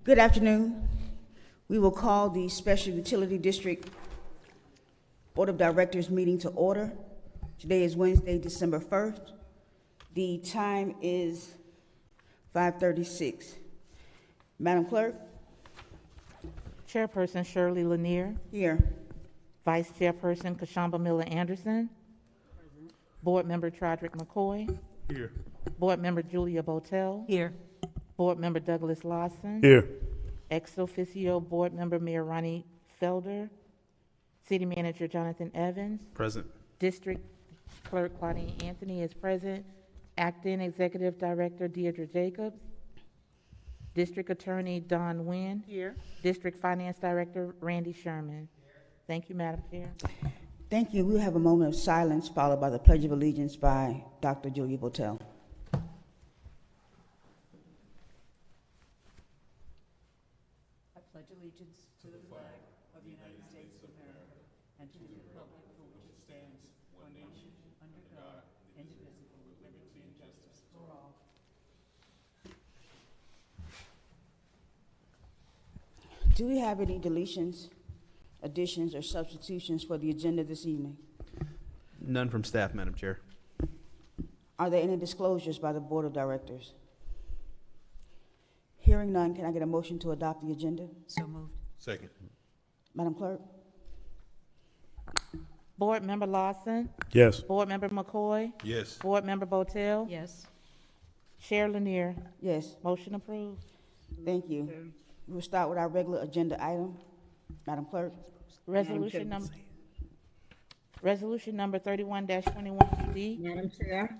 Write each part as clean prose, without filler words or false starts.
Good afternoon. We will call the Special Utility District Board of Directors meeting to order. Today is Wednesday, December 1st. The time is 5:36. Madam Clerk? Chairperson Shirley Lanier. Here. Vice Chairperson Kashamba Miller-Anderson. Board Member Trodrick McCoy. Here. Board Member Julia Botel. Here. Board Member Douglas Lawson. Here. Ex officio Board Member Mayor Ronnie Felder. City Manager Jonathan Evans. Present. District Clerk Claudine Anthony is present. Acting Executive Director Deirdre Jacobs. District Attorney Don Nguyen. Here. District Finance Director Randy Sherman. Thank you, Madam Chair. Thank you. We'll have a moment of silence followed by the Pledge of Allegiance by Dr. Julia Botel. I pledge allegiance to the flag of the United States of America and to the republic for which it stands, one nation, under God, indivisible, with liberty and justice for all. Do we have any deletions, additions, or substitutions for the agenda this evening? None from staff, Madam Chair. Are there any disclosures by the Board of Directors? Hearing none, can I get a motion to adopt the agenda? So moved. Second. Madam Clerk? Board Member Lawson. Yes. Board Member McCoy. Yes. Board Member Botel. Yes. Chair Lanier. Yes. Motion approved. Thank you. We'll start with our regular agenda item. Madam Clerk? Resolution number 31-21 Madam Chair,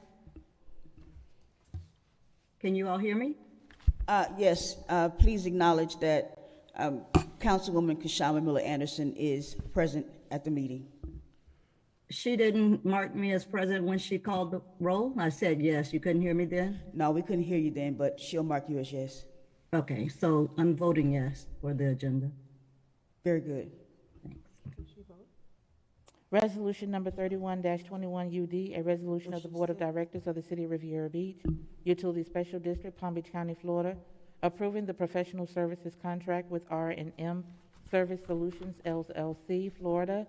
can you all hear me? Yes, please acknowledge that Councilwoman Kashamba Miller-Anderson is present at the meeting. She didn't mark me as present when she called the roll. I said yes. You couldn't hear me then? No, we couldn't hear you then, but she'll mark you as yes. Okay, so I'm voting yes for the agenda. Very good. Resolution number 31-21 UD, a resolution of the Board of Directors of the City of Riviera Beach, Utility Special District, Palm Beach County, Florida, approving the professional services contract with R&M Service Solutions LLC, Florida,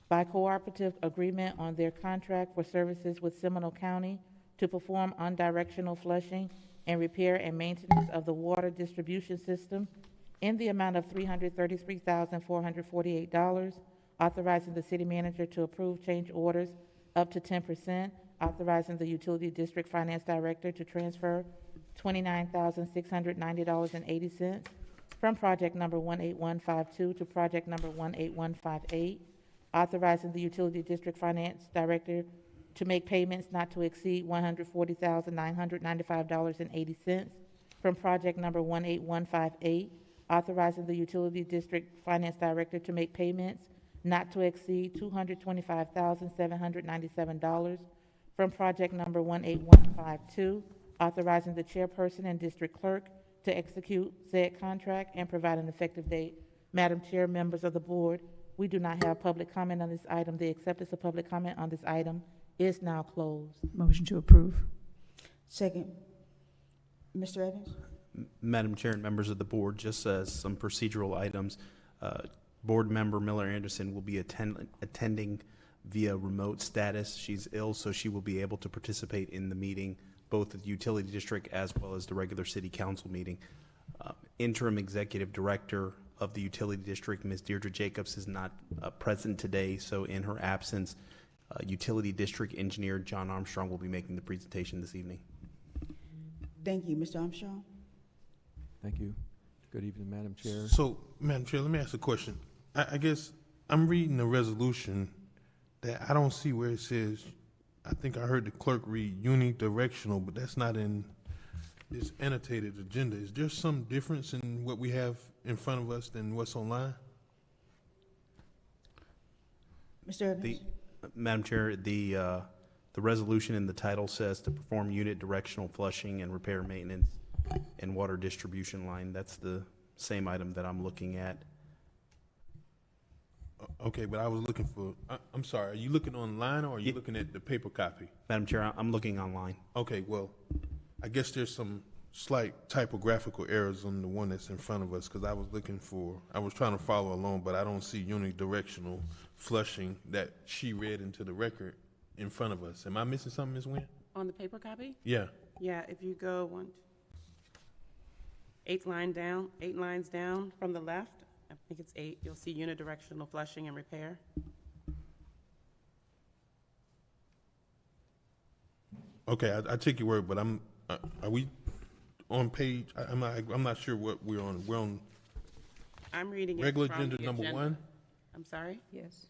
by cooperative agreement on their contract for services with Seminole County to perform unidirectional flushing and repair and maintenance of the water distribution system in the amount of $333,448, authorizing the city manager to approve change orders up to 10%, authorizing the utility district finance director to transfer $29,690.80 from project number 18152 to project number 18158, authorizing the utility district finance director to make payments not to exceed $140,995.80 from project number 18158, authorizing the utility district finance director to make payments not to exceed $225,797 from project number 18152, authorizing the chairperson and district clerk to execute said contract and provide an effective date. Madam Chair, members of the board, we do not have public comment on this item. The acceptance of public comment on this item is now closed. Motion to approve. Second. Mr. Evans? Madam Chair and members of the board, just as some procedural items, Board Member Miller-Anderson will be attending via remote status. She's ill, so she will be able to participate in the meeting, both at the utility district as well as the regular city council meeting. Interim Executive Director of the utility district, Ms. Deirdre Jacobs, is not present today, so in her absence, utility district engineer John Armstrong will be making the presentation this evening. Thank you. Mr. Armstrong? Thank you. Good evening, Madam Chair. So, Madam Chair, let me ask a question. I guess I'm reading the resolution that I don't see where it says, I think I heard the clerk read unidirectional, but that's not in this annotated agenda. Is there some difference in what we have in front of us than what's online? Mr. Evans? Madam Chair, the resolution in the title says to perform unit directional flushing and repair maintenance and water distribution line. That's the same item that I'm looking at. Okay, but I was looking for, I'm sorry, are you looking online or are you looking at the paper copy? Madam Chair, I'm looking online. Okay, well, I guess there's some slight typographical errors on the one that's in front of us, because I was trying to follow along, but I don't see unidirectional flushing that she read into the record in front of us. Am I missing something, Ms. Nguyen? On the paper copy? Yeah. Yeah, if you go 8 lines down from the left, I think it's 8, you'll see unidirectional flushing and repair. Okay, I take your word, but are we on page, I'm not sure what we're on. We're on I'm reading it regular from agenda the number agenda. 1, I'm sorry? Yes.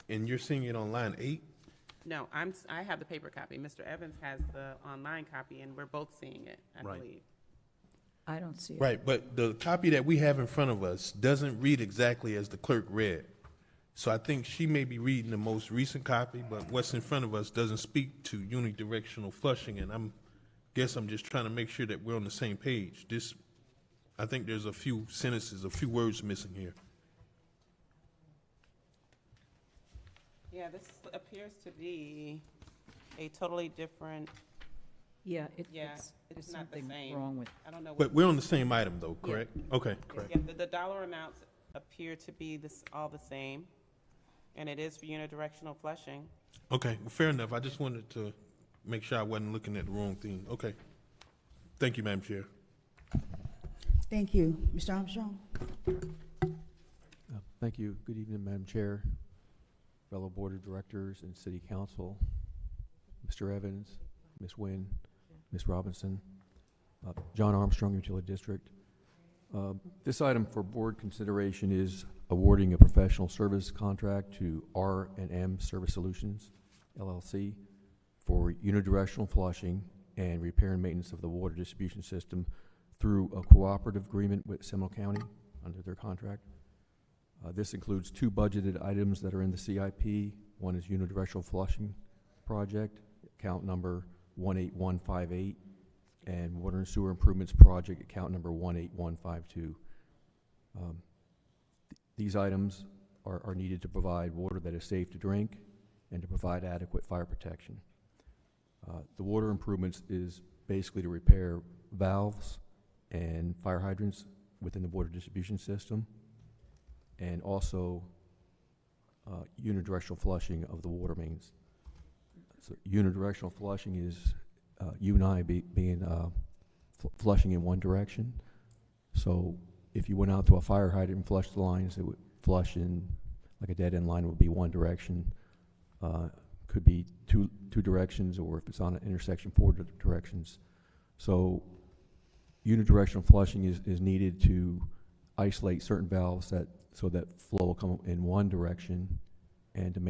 and you're seeing it on line 8? No, I have the paper copy. Mr. Evans has the online copy, and we're both seeing it, I Right. believe. I don't see it. Right, but the copy that we have in front of us doesn't read exactly as the clerk read. So I think she may be reading the most recent copy, but what's in front of us doesn't speak to unidirectional flushing, and I'm just trying to make sure that we're on the same page. I think there's a few sentences, a few words missing here. Yeah, this appears to be a totally different, Yeah, Yeah, it's, it's there's not the something same. wrong with, I don't know. But we're on the same item, though, correct? Okay, correct. Yeah, the dollar amounts appear to be all the same, and it is for unidirectional flushing. Okay, well, fair enough. I just wanted to make sure I wasn't looking at the wrong thing. Okay. Thank you, Madam Chair. Thank you. Mr. Armstrong? Thank you. Good evening, Madam Chair, fellow Board of Directors and City Council, Mr. Evans, Ms. Nguyen, Ms. Robinson, John Armstrong, Utility District. This item for board consideration is awarding a professional service contract to R&M Service Solutions, LLC, for unidirectional flushing and repair and maintenance of the water distribution system through a cooperative agreement with Seminole County under their contract. This includes 2 budgeted items that are in the CIP. One is unidirectional flushing project, account number 18158, and water and sewer improvements project, account number 18152. These items are needed to provide water that is safe to drink and to provide adequate fire protection. The water improvements is basically to repair valves and fire hydrants within the water distribution system, and also unidirectional flushing of the water mains. So unidirectional flushing is you and I being flushing in one direction. So if you went out to a fire hydrant and flushed the lines, it would flush in, like a dead end line would be one direction. Could be two directions, or if it's on an intersection, 4 directions. So unidirectional flushing is needed to isolate certain valves so that flow will come in one direction, and to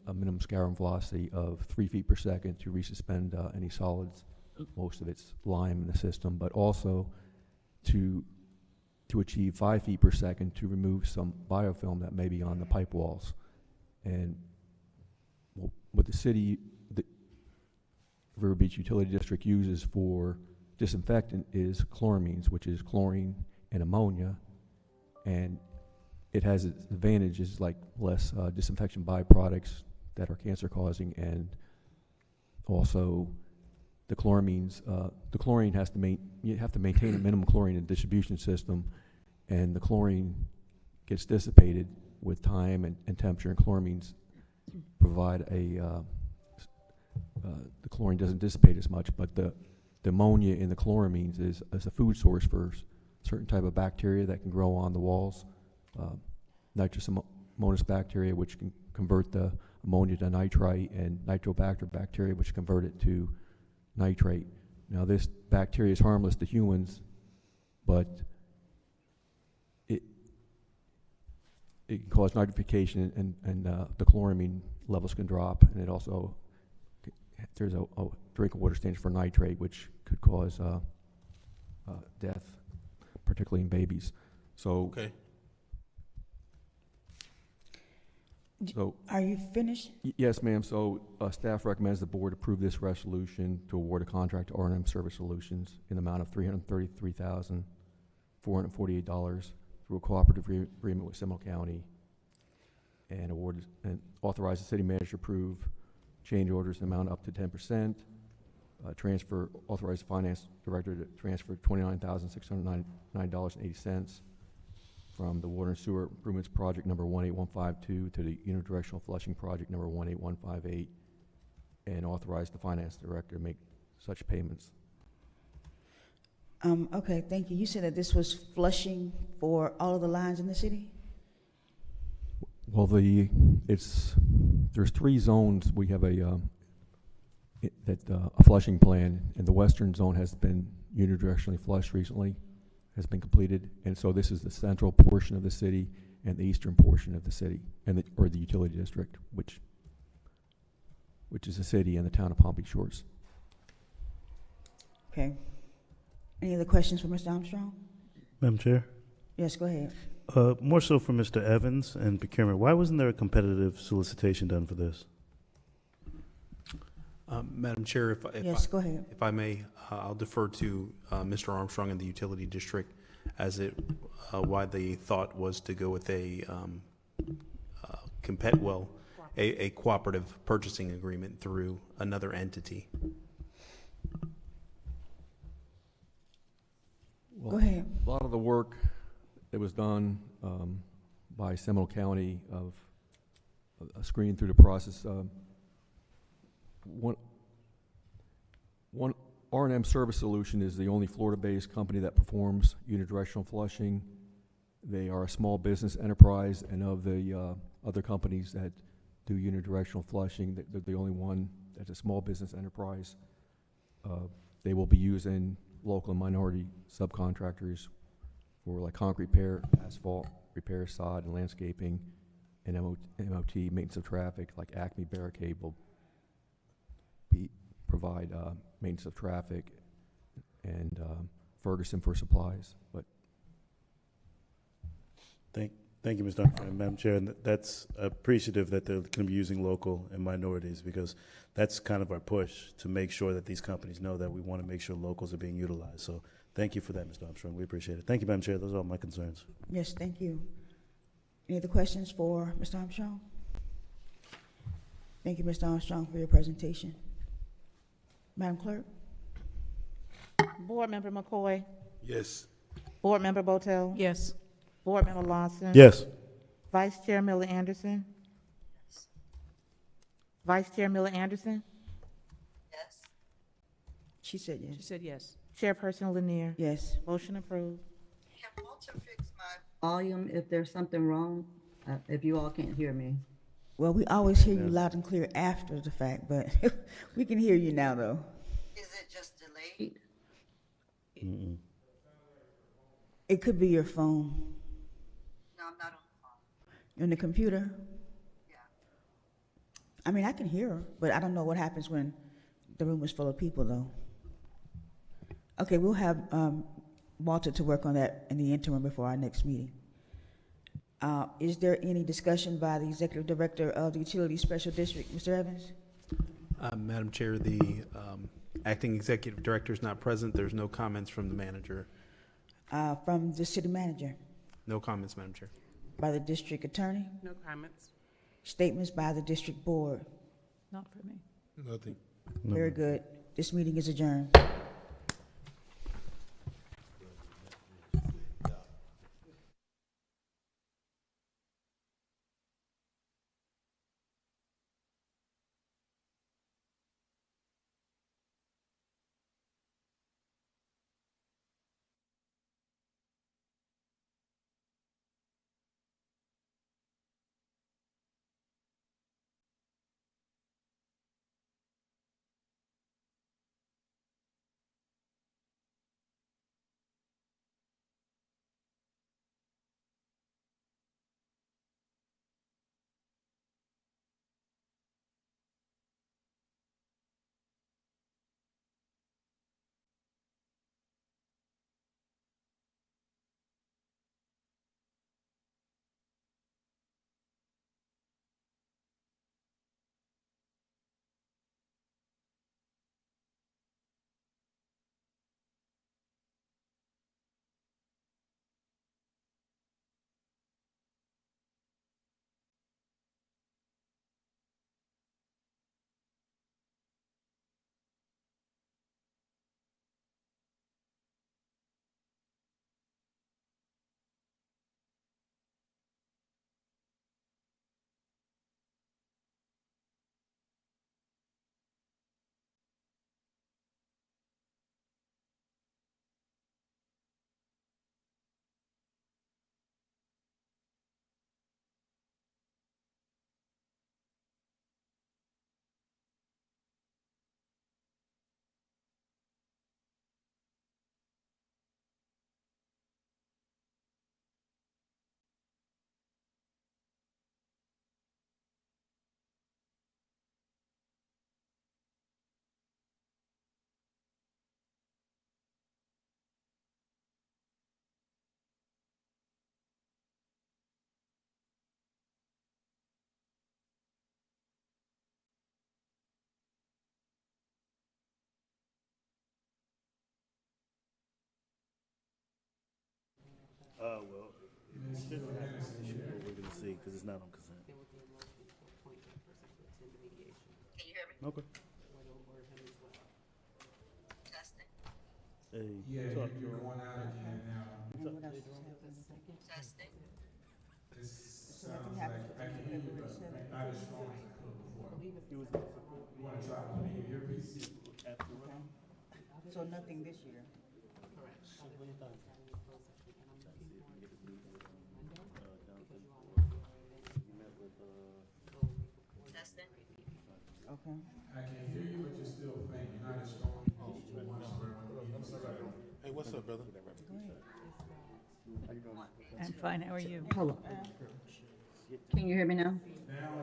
a minimum scattering velocity of 3 feet per second to resuspend any solids, most of it's lime in the system, but also to achieve 5 feet per second to remove some biofilm that may be on the pipe walls. And what the River Beach Utility District uses for disinfectant is chloramines, which is chlorine and ammonia, and it has its advantages like less disinfection byproducts that are cancer causing, and also the chloramines. The chlorine you have to maintain a minimum chlorine in the distribution system, and the chlorine gets dissipated with time and temperature, and chloramines provide the chlorine doesn't dissipate as much, but the ammonia in the chloramines is a food source for certain type of bacteria that can grow on the walls. Nitrous amonis bacteria, which can convert the ammonia to nitrite, and nitrobacter bacteria, which convert it to nitrate. Now, this bacteria is harmless to humans, but it can cause nitrification, and the chloramine levels can drop, and it also, there's a drinking water standard for nitrate, which could cause death, particularly in babies. So, Okay. So, Are you finished? yes, ma'am. So staff recommends the board approve this resolution to award a contract to R&M Service Solutions in the amount of $333,448 through a cooperative agreement with Seminole County, and authorize the city manager to approve change orders in amount up to 10%, authorize the finance director to transfer $29,609.80 from the water and sewer improvements project number 18152 to the unidirectional flushing project number 18158, and authorize the finance director to make such payments. Okay, thank you. You said that this was flushing for all of the lines in the city? Well, there's 3 zones. We have a flushing plan, and the western zone has been unidirectionally flushed recently, has been completed, and so this is the central portion of the city and the eastern portion of the city, or the utility district, which is the city and the town of Palm Beach Shores. Okay. Any other questions for Mr. Armstrong? Madam Chair, Yes, go ahead. more so for Mr. Evans and procurement. Why wasn't there a competitive solicitation done for this? Madam Chair, Yes, go ahead. if I may, I'll defer to Mr. Armstrong and the utility district as why the thought was to go with a cooperative purchasing agreement through another entity. Well, Go ahead. a lot of the work that was done by Seminole County of screening through the process, one R&M Service Solution is the only Florida-based company that performs unidirectional flushing. They are a small business enterprise, and of the other companies that do unidirectional flushing, they're the only one that's a small business enterprise. They will be using local and minority subcontractors for like concrete repair, asphalt repair, sod and landscaping, and MOT, maintenance of traffic, like Acme Barricade will provide maintenance of traffic, and Ferguson for supplies. But Thank you, Mr. Armstrong. Madam Chair, and that's appreciative that they're going to be using local and minorities, because that's kind of our push to make sure that these companies know that we want to make sure locals are being utilized. So thank you for that, Mr. Armstrong. We appreciate it. Thank you, Madam Chair. Those are all my concerns. Yes, thank you. Any other questions for Mr. Armstrong? Thank you, Mr. Armstrong, for your presentation. Madam Clerk? Board Member McCoy, Yes. Board Member Botel, Yes. Board Member Lawson. Yes. Vice Chair Miller Anderson. Vice Chair Miller Anderson. She said She yes. said yes. Chairperson Lanier. Yes. Motion approved. Can Walter fix my volume if there's something wrong? If you all can't hear me. Well, we always hear you Yeah. loud and clear after the fact, but we can hear you now, though. Is it just delayed? Mm-mm. It could be your phone. No, I'm not on the phone. You're on the computer? Yeah. I mean, I can hear her, but I don't know what happens when the room is full of people, though. Okay, we'll have Walter to work on that in the interim before our next meeting. Is there any discussion by the Executive Director of the Utility Special District, Mr. Evans? Madam Chair, the acting executive director is not present. There's no comments from the manager. From the City Manager, No comments, Madam Chair. by the District Attorney, No comments. statements by the District Board. Not for me. Nothing. No. Very good. This meeting is adjourned. Well, it shouldn't have an issue, but we're gonna see, because it's not on consent. There would be a motion to appoint that person to attend the mediation. Okay. Or the board him as well. Hey, Yeah, talk. you're going out again now. And what else is happening? This Nothing sounds happened like, for I can hear you, but not as strong as I could before. You wanna try to put in your earpiece? Okay. So nothing this year? Correct. Okay. I can hear you, but you're still faint, you're not as strong as you once were. Hey, what's up, brother? I'm fine, how are you? Hello. Can you hear me now? Now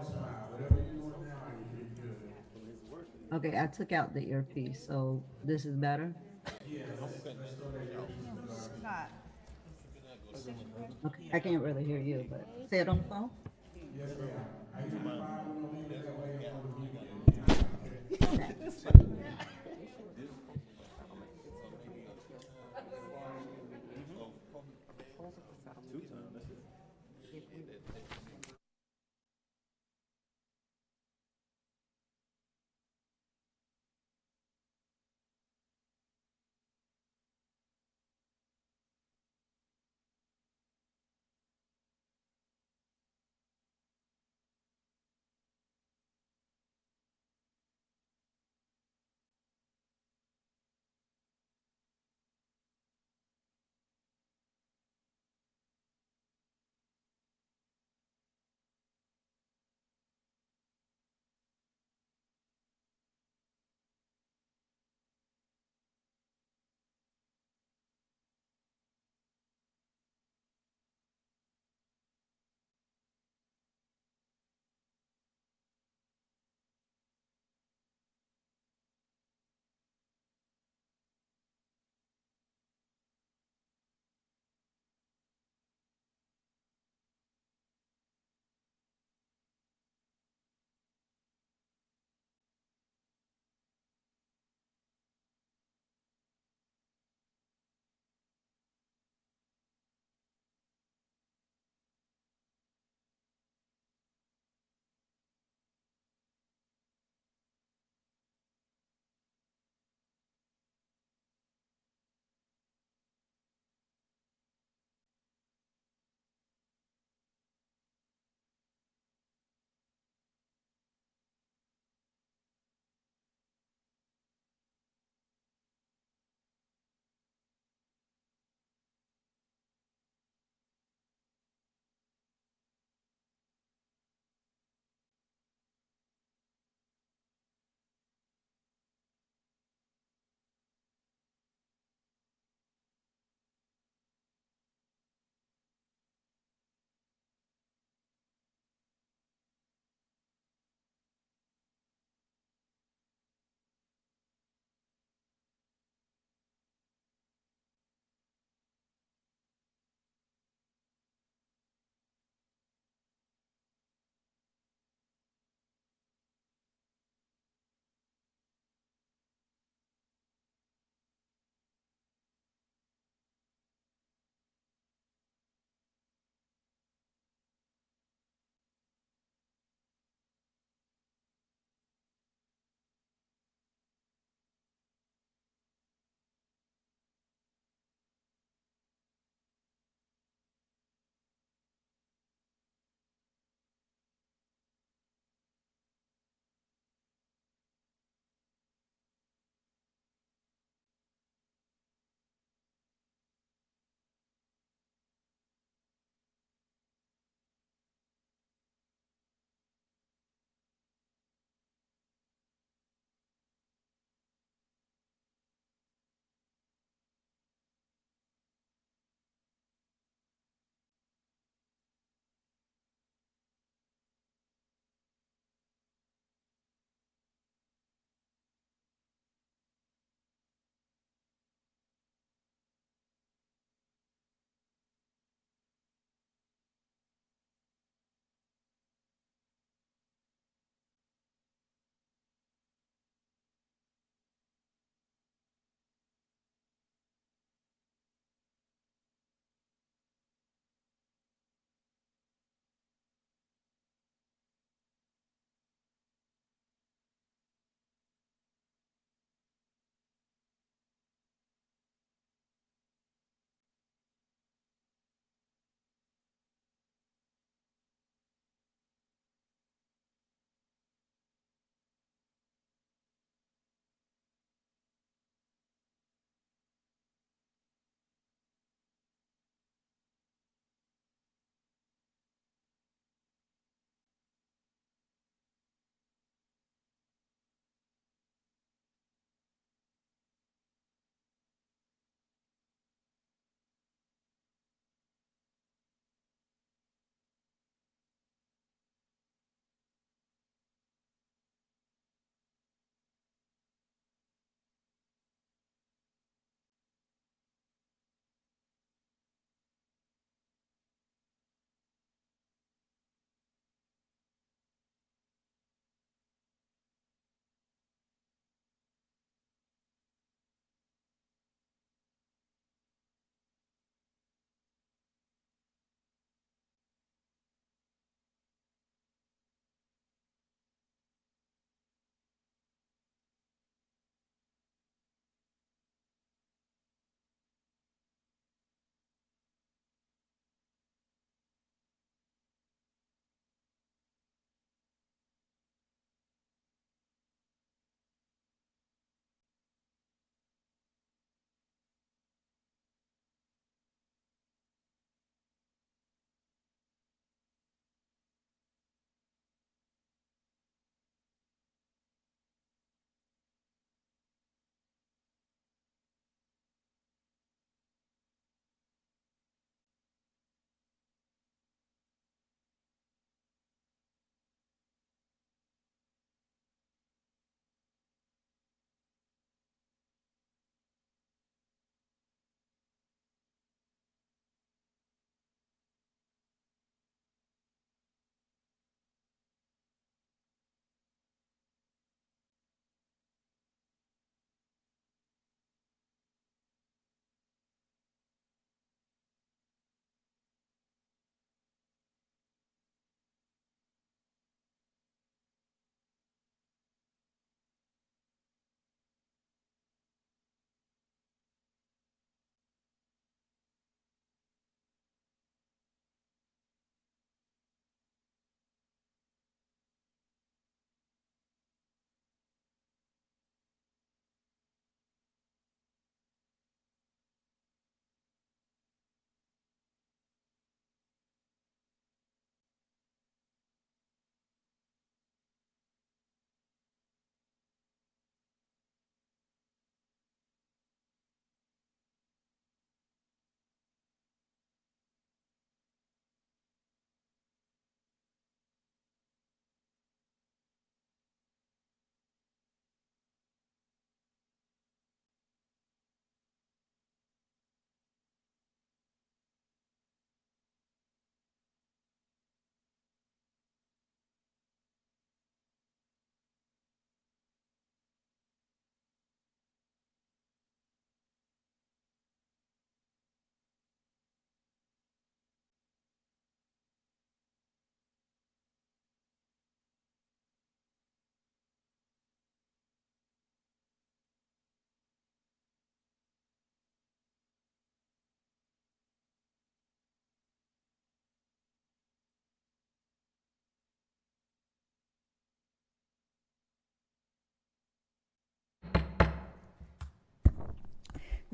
it's fine, whatever you're doing now, I can hear you good. Okay, I took out the earpiece, so this is better? Yeah, let's throw that earpiece in the garbage. Not. Okay, I can't really hear you, but say it on the phone? Yes, ma'am. I hear you fine, we're gonna leave it that way and go to meeting again.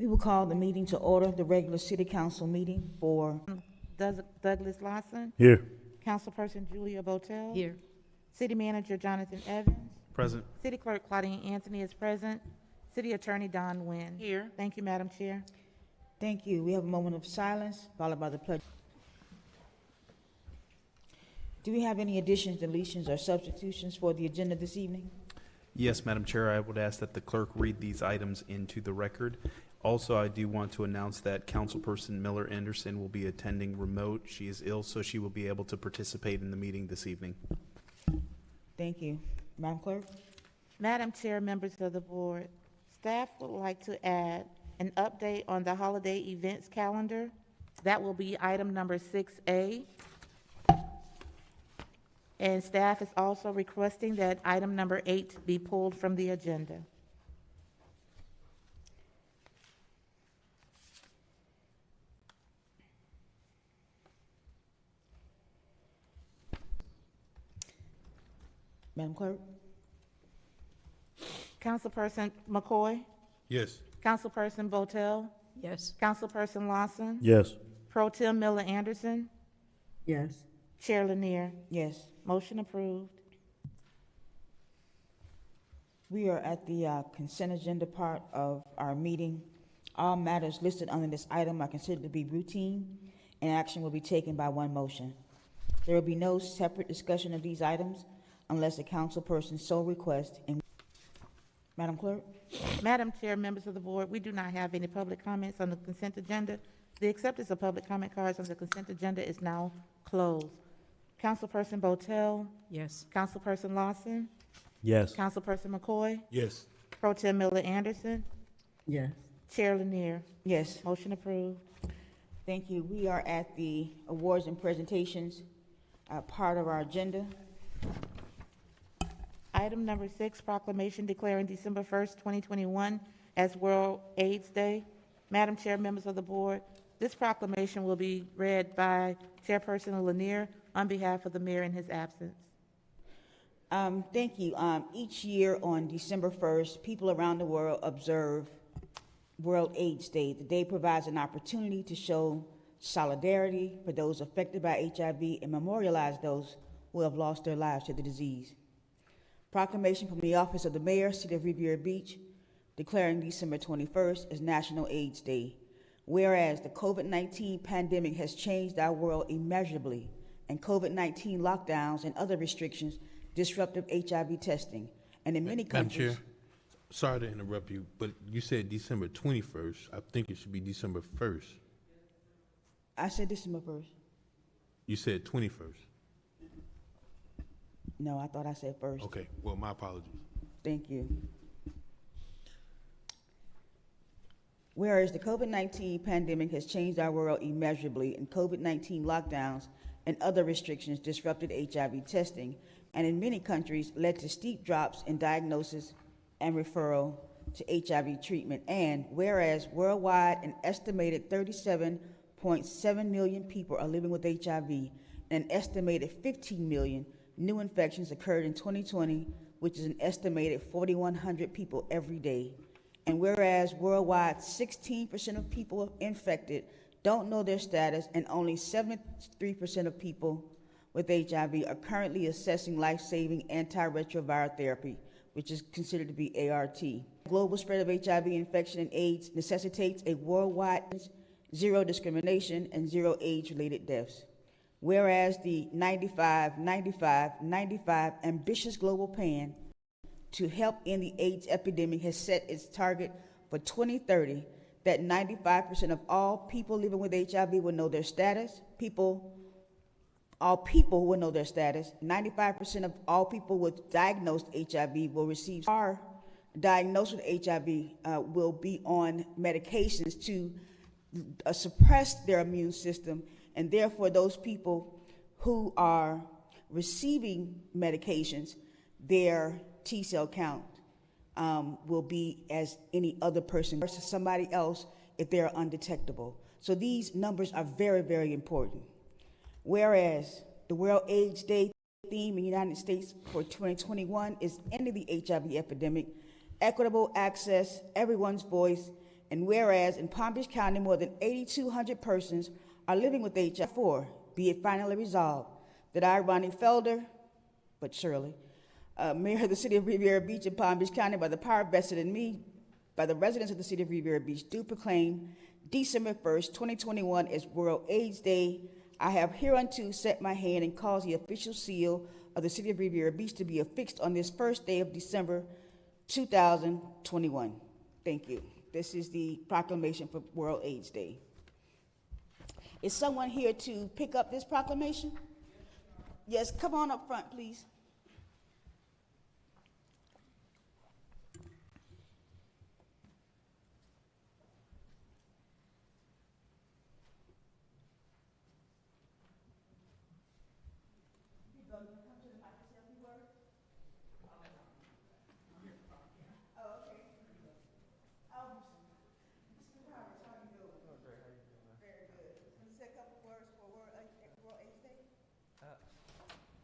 We will call the meeting to order, the regular city council meeting for Douglas Lawson, Here. Councilperson Julia Botel. Here. City Manager Jonathan Evans. Present. City Clerk Claudine Anthony is present. City Attorney Don Nguyen. Here. Thank you, Madam Chair. Thank you. We have a moment of silence, followed by the pledge. Do we have any additions, deletions, or substitutions for the agenda this evening? Yes, Madam Chair, I would ask that the clerk read these items into the record. Also, I do want to announce that Councilperson Miller Anderson will be attending remote. She is ill, so she will be able to participate in the meeting this evening. Thank you. Madam Clerk? Madam Chair, members of the board, staff would like to add an update on the holiday events calendar. That will be item number 6A. And staff is also requesting that item number 8 be pulled from the agenda. Madam Clerk? Councilperson McCoy? Yes. Councilperson Botel? Yes. Councilperson Lawson? Yes. Pro Tem Miller Anderson? Yes. Chair Lanier? Yes. Motion approved. We are at the consent agenda part of our meeting. All matters listed under this item are considered to be routine, and action will be taken by one motion. There will be no separate discussion of these items unless a councilperson so requests. Madam Clerk? Madam Chair, members of the board, we do not have any public comments on the consent agenda. The acceptance of public comment cards on the consent agenda is now closed. Councilperson Botel? Yes. Councilperson Lawson? Yes. Councilperson McCoy? Yes. Pro Tem Miller Anderson? Yes. Chair Lanier? Yes. Motion approved. Thank you. We are at the awards and presentations part of our agenda. Item number 6, proclamation declaring December 1st, 2021 as World AIDS Day. Madam Chair, members of the board, this proclamation will be read by Chairperson Lanier on behalf of the mayor in his absence. Thank you. Each year on December 1st, people around the world observe World AIDS Day. The day provides an opportunity to show solidarity for those affected by HIV and memorialize those who have lost their lives to the disease. Proclamation from the Office of the Mayor, City of Riviera Beach, declaring December 21st as National AIDS Day. Whereas the COVID-19 pandemic has changed our world immeasurably, and COVID-19 lockdowns and other restrictions disrupted HIV testing, and in many countries— Madam Chair, sorry to interrupt you, but you said December 21st. I think it should be December 1st. I said December 1st. You said 21st. No, I thought I said 1st. Okay, well, my apologies. Thank you. Whereas the COVID-19 pandemic has changed our world immeasurably, and COVID-19 lockdowns and other restrictions disrupted HIV testing, and in many countries led to steep drops in diagnosis and referral to HIV treatment. And whereas worldwide an estimated 37.7 million people are living with HIV, and an estimated 15 million new infections occurred in 2020, which is an estimated 4,100 people every day. And whereas worldwide 16% of people infected don't know their status, and only 73% of people with HIV are currently assessing life-saving antiretroviral therapy, which is considered to be ART. Global spread of HIV infection and AIDS necessitates a worldwide zero discrimination and zero AIDS-related deaths. Whereas the 95-95-95 ambitious global plan to help end the AIDS epidemic has set its target for 2030 that 95% of all people living with HIV will know their status. All people will know their status. 95% of all people with diagnosed HIV will receive, are diagnosed with HIV will be on medications to suppress their immune system, and therefore those people who are receiving medications, their T-cell count will be as any other person versus somebody else if they're undetectable. So these numbers are very, very important. Whereas the World AIDS Day theme in the United States for 2021 is ending the HIV epidemic, equitable access, everyone's voice, And whereas in Palm Beach County, more than 8,200 persons are living with HIV, be it finally resolved that I, Ronnie Felder, but surely, Mayor of the City of Riviera Beach and Palm Beach County, by the power vested in me, by the residents of the City of Riviera Beach, do proclaim December 1st, 2021 as World AIDS Day. I have hereunto set my hand and caused the official seal of the City of Riviera Beach to be affixed on this first day of December 2021. Thank you. This is the proclamation for World AIDS Day. Is someone here to pick up this proclamation? Yes, come on up front, please.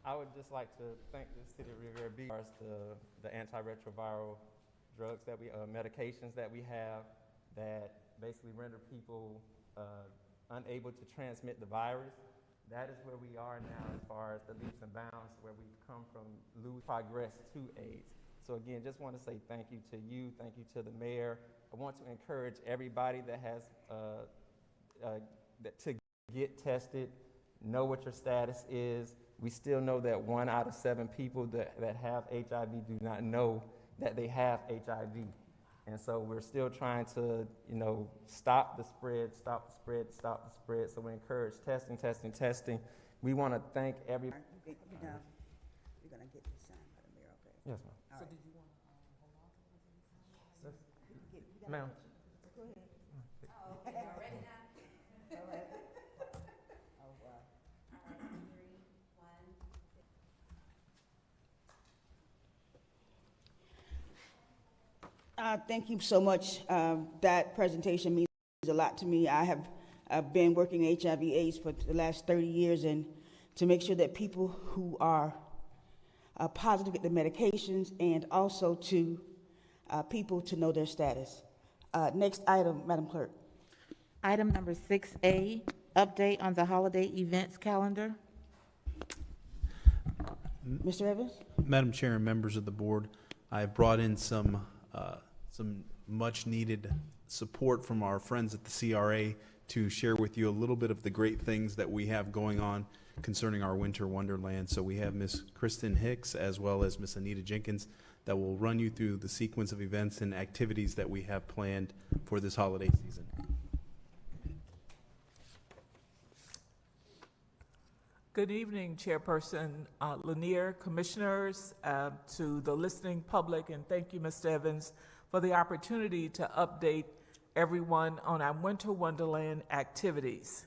I would just like to thank the City of Riviera Beach for the antiretroviral drugs that medications that we have that basically render people unable to transmit the virus. That is where we are now as far as the leaps and bounds, where we've come from lose progress to AIDS. So again, just want to say thank you to you, thank you to the mayor. I want to encourage everybody that has to get tested, know what your status is. We still know that 1 out of 7 people that have HIV do not know that they have HIV. And so we're still trying to, stop the spread. So we encourage testing. We want to thank everybody. You're going to get this signed by the mayor, okay? Yes, ma'am. All right. Did you want to hold on to the resolution? Ma'am. Go ahead. Oh, okay, y'all ready now? All right. Oh, wow. All right, 3, 1. Thank you so much. That presentation means a lot to me. I've been working HIV/AIDS for the last 30 years, and to make sure that people who are positive get the medications, and also to people to know their status. Next item, Madam Clerk. Item number 6A, update on the holiday events calendar. Mr. Evans? Madam Chair and members of the board, I have brought in some much needed support from our friends at the CRA to share with you a little bit of the great things that we have going on concerning our Winter Wonderland. So we have Ms. Kristen Hicks as well as Ms. Anita Jenkins that will run you through the sequence of events and activities that we have planned for this holiday season. Good evening, Chairperson Lanier, Commissioners, to the listening public, and thank you, Mr. Evans, for the opportunity to update everyone on our Winter Wonderland activities.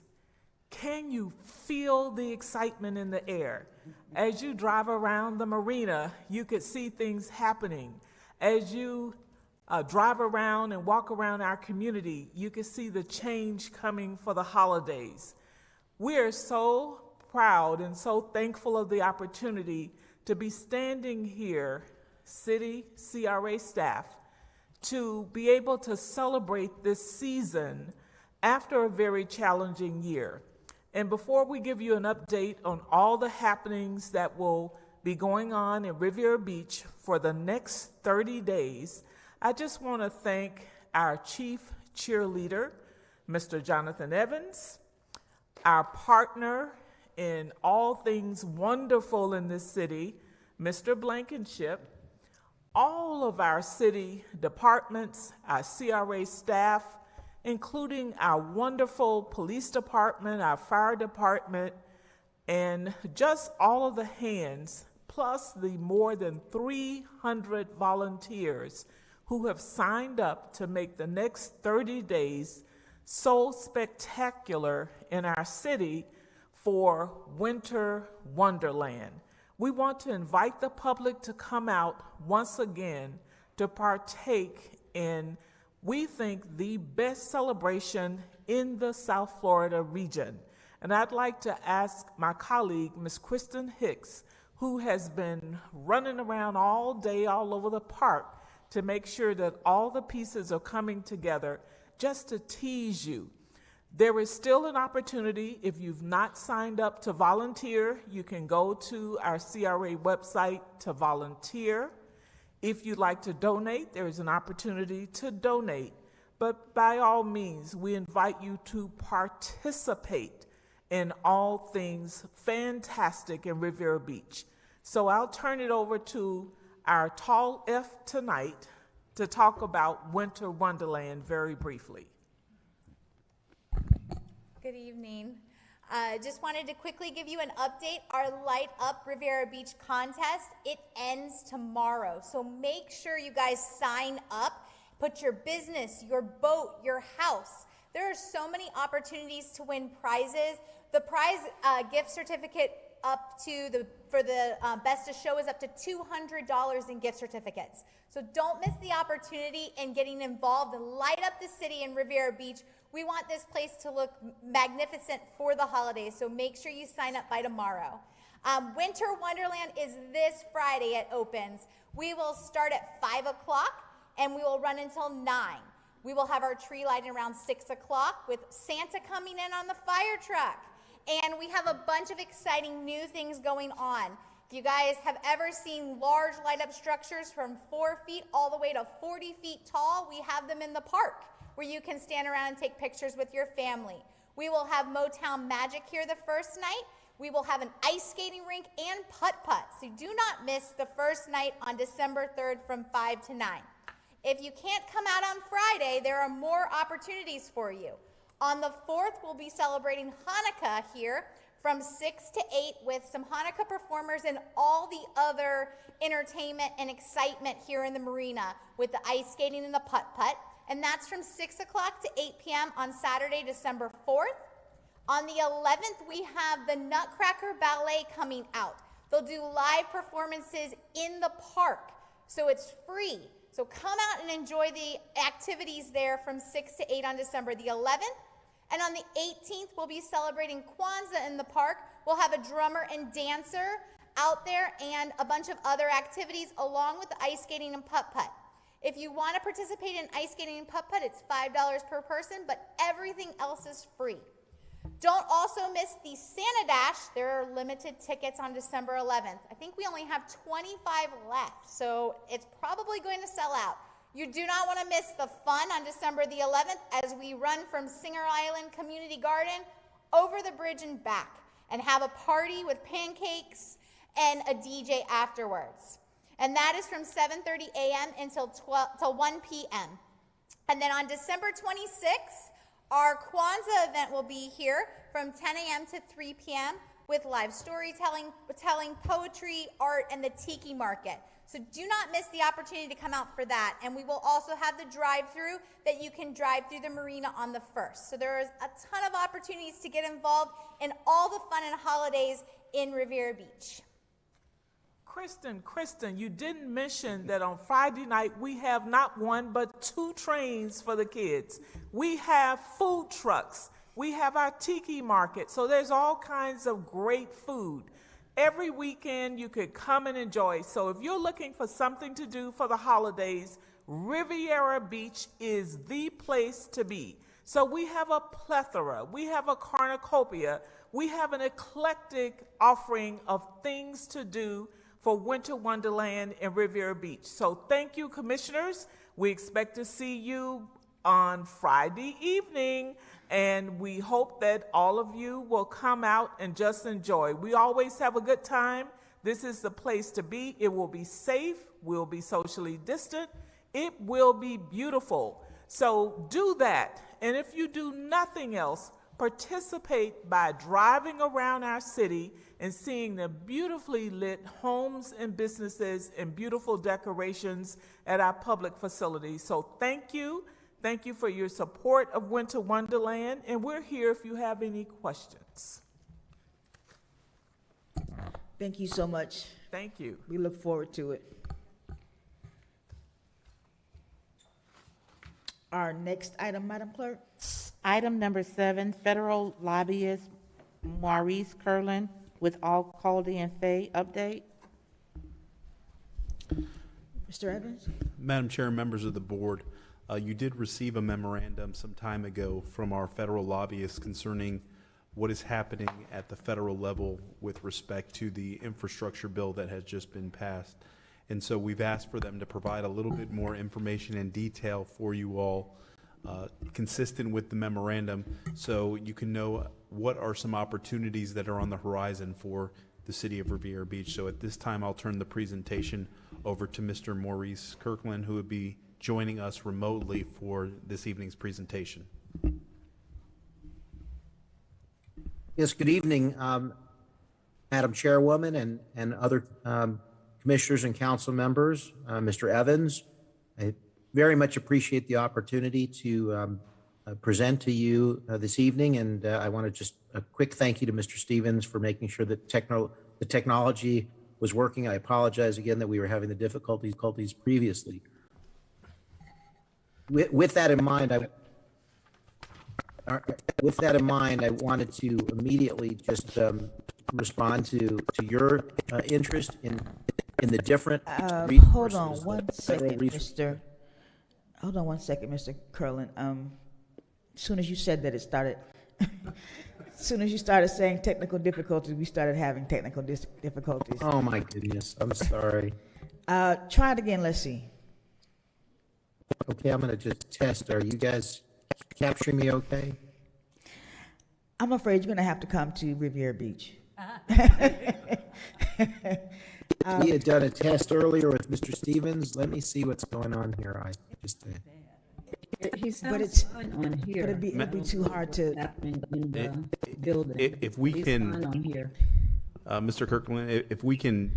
Can you feel the excitement in the air? As you drive around the marina, you could see things happening. As you drive around and walk around our community, you can see the change coming for the holidays. We are so proud and so thankful of the opportunity to be standing here, city, CRA staff, to be able to celebrate this season after a very challenging year. And before we give you an update on all the happenings that will be going on in Riviera Beach for the next 30 days, I just want to thank our chief cheerleader, Mr. Jonathan Evans, our partner in all things wonderful in this city, Mr. Blankenship, all of our city departments, our CRA staff, including our wonderful police department, our fire department, and just all of the hands, plus the more than 300 volunteers who have signed up to make the next 30 days so spectacular in our city for Winter Wonderland. We want to invite the public to come out once again to partake in, we think, the best celebration in the South Florida region. And I'd like to ask my colleague, Ms. Kristen Hicks, who has been running around all day all over the park to make sure that all the pieces are coming together, just to tease you, there is still an opportunity. If you've not signed up to volunteer, you can go to our CRA website to volunteer. If you'd like to donate, there is an opportunity to donate. But by all means, we invite you to participate in all things fantastic in Riviera Beach. So I'll turn it over to our tall F tonight to talk about Winter Wonderland very briefly. Good evening. Just wanted to quickly give you an update. Our Light Up Riviera Beach contest, it ends tomorrow. So make sure you guys sign up. Put your business, your boat, your house. There are so many opportunities to win prizes. The prize gift certificate for the Best of Show is up to $200 in gift certificates. So don't miss the opportunity in getting involved and light up the city in Riviera Beach. We want this place to look magnificent for the holidays, so make sure you sign up by tomorrow. Winter Wonderland is this Friday. It opens. We will start at 5 o'clock and we will run until 9. We will have our tree lighting around 6 o'clock with Santa coming in on the fire truck. And we have a bunch of exciting new things going on. If you guys have ever seen large light-up structures from 4 feet all the way to 40 feet tall, we have them in the park where you can stand around and take pictures with your family. We will have Motown Magic here the first night. We will have an ice skating rink and putt-putt. So do not miss the first night on December 3rd from 5 to 9. If you can't come out on Friday, there are more opportunities for you. On the 4th, we'll be celebrating Hanukkah here from 6 to 8 with some Hanukkah performers and all the other entertainment and excitement here in the marina with the ice skating and the putt-putt. And that's from 6 o'clock to 8 p.m. on Saturday, December 4th. On the 11th, we have the Nutcracker Ballet coming out. They'll do live performances in the park, so it's free. So come out and enjoy the activities there from 6 to 8 on December the 11th. And on the 18th, we'll be celebrating Kwanzaa in the park. We'll have a drummer and dancer out there and a bunch of other activities along with the ice skating and putt-putt. If you want to participate in ice skating and putt-putt, it's $5 per person, but everything else is free. Don't also miss the Santa Dash. There are limited tickets on December 11th. I think we only have 25 left, so it's probably going to sell out. You do not want to miss the fun on December the 11th as we run from Singer Island Community Garden over the bridge and back and have a party with pancakes and a DJ afterwards. And that is from 7:30 a.m. until 1 p.m. And then on December 26th, our Kwanzaa event will be here from 10 a.m. to 3 p.m. with live storytelling, poetry, art, and the tiki market. So do not miss the opportunity to come out for that. And we will also have the drive-through that you can drive through the marina on the 1st. So there is a ton of opportunities to get involved in all the fun and holidays in Riviera Beach. Kristen, you didn't mention that on Friday night we have not one but 2 trains for the kids. We have food trucks. We have our tiki market. So there's all kinds of great food. Every weekend you could come and enjoy. So if you're looking for something to do for the holidays, Riviera Beach is the place to be. So we have a plethora. We have a cornucopia. We have an eclectic offering of things to do for Winter Wonderland in Riviera Beach. So thank you, commissioners. We expect to see you on Friday evening, and we hope that all of you will come out and just enjoy. We always have a good time. This is the place to be. It will be safe. We'll be socially distant. It will be beautiful. So do that. And if you do nothing else, participate by driving around our city and seeing the beautifully lit homes and businesses and beautiful decorations at our public facilities. So thank you. Thank you for your support of Winter Wonderland, and we're here if you have any questions. Thank you so much. Thank you. We look forward to it. Our next item, Madam Clerk. Item number 7, federal lobbyist Maurice Curlin with Alcalde and Fay update. Mr. Evans? Madam Chair, members of the board, You did receive a memorandum some time ago from our federal lobbyists concerning what is happening at the federal level with respect to the infrastructure bill that has just been passed. And so we've asked for them to provide a little bit more information and detail for you all, consistent with the memorandum, so you can know what are some opportunities that are on the horizon for the city of Riviera Beach. So at this time, I'll turn the presentation over to Mr. Maurice Kirkland, who would be joining us remotely for this evening's presentation. Yes, good evening, Madam Chairwoman and other commissioners and council members, Mr. Evans. I very much appreciate the opportunity to present to you this evening, and I want to just a quick thank you to Mr. Stevens for making sure that the technology was working. I apologize again that we were having the difficulties previously. With that in mind, I wanted to immediately just respond to your interest in the different. Hold on one second, Mr. Hold on one second, Mr. Curlin. As soon as you said that, it started. As soon as you started saying technical difficulties, we started having technical difficulties. Oh my goodness, I'm sorry. Try it again. Let's see. Okay, I'm gonna just test. Are you guys capturing me okay? I'm afraid you're gonna have to come to Riviera Beach. We had done a test earlier with Mr. Stevens. Let me see what's going on here. I just. He sounds But it's fine on here. But it'd be too hard to. In the building. If we He's can, fine on here. Mr. Kirkland, if we can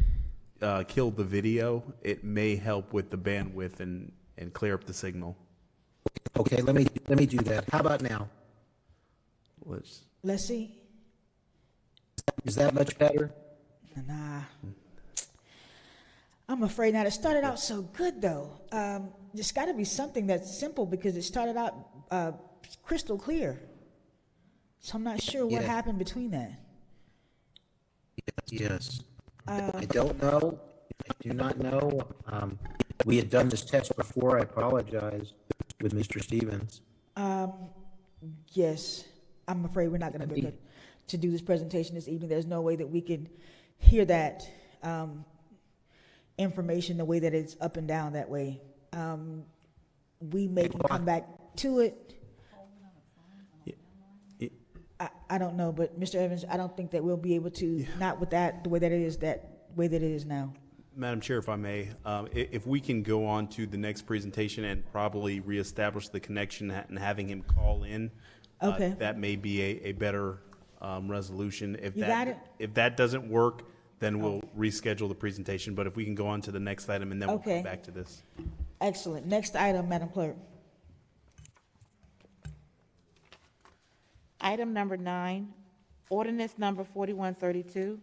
kill the video, it may help with the bandwidth and clear up the signal. Okay, let me do that. How about now? Let's see. Is that much better? Nah. I'm afraid not. It started out so good, though. There's got to be something that's simple because it started out crystal clear. So I'm not sure what happened between that. Yes. I don't know. I do not know. We had done this test before. I apologize with Mr. Stevens. Yes. I'm afraid we're not going to be able to do this presentation this evening. There's no way that we can hear that information the way that it's up and down that way. We may can come back to it. I don't know, but Mr. Evans, I don't think that we'll be able to, not with that, the way that it is now. Madam Chair, if I may, if we can go on to the next presentation and probably reestablish the connection and having him call in, okay. That may be a better resolution. If got it? If that doesn't work, then we'll reschedule the presentation. But if we can go on to the next item and then we'll come back to this. Excellent. Next item, Madam Clerk. Item number 9, ordinance number 4132,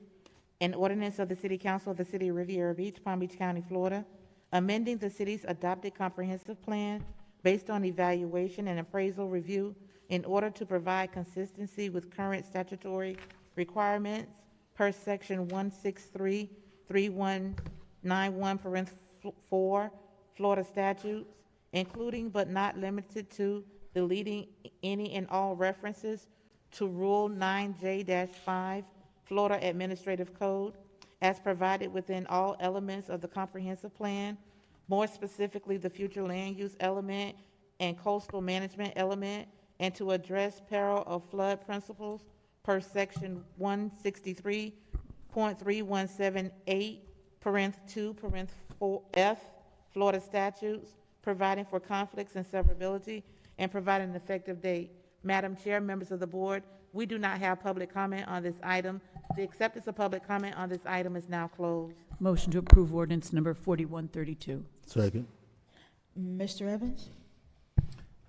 an ordinance of the City Council of the City of Riviera Beach, Palm Beach County, Florida, amending the city's adopted comprehensive plan based on evaluation and appraisal review in order to provide consistency with current statutory requirements per section 163-3191, 4 Florida statutes, including but not limited to deleting any and all references to Rule 9J-5 Florida Administrative Code as provided within all elements of the comprehensive plan, more specifically the future land use element and coastal management element, and to address peril of flood principles per section 163.3178, 2, 4F Florida statutes, providing for conflicts and severability, and providing an effective date. Madam Chair, members of the board, we do not have public comment on this item. The acceptance of public comment on this item is now closed. Motion to approve ordinance number 4132. Second. Mr. Evans?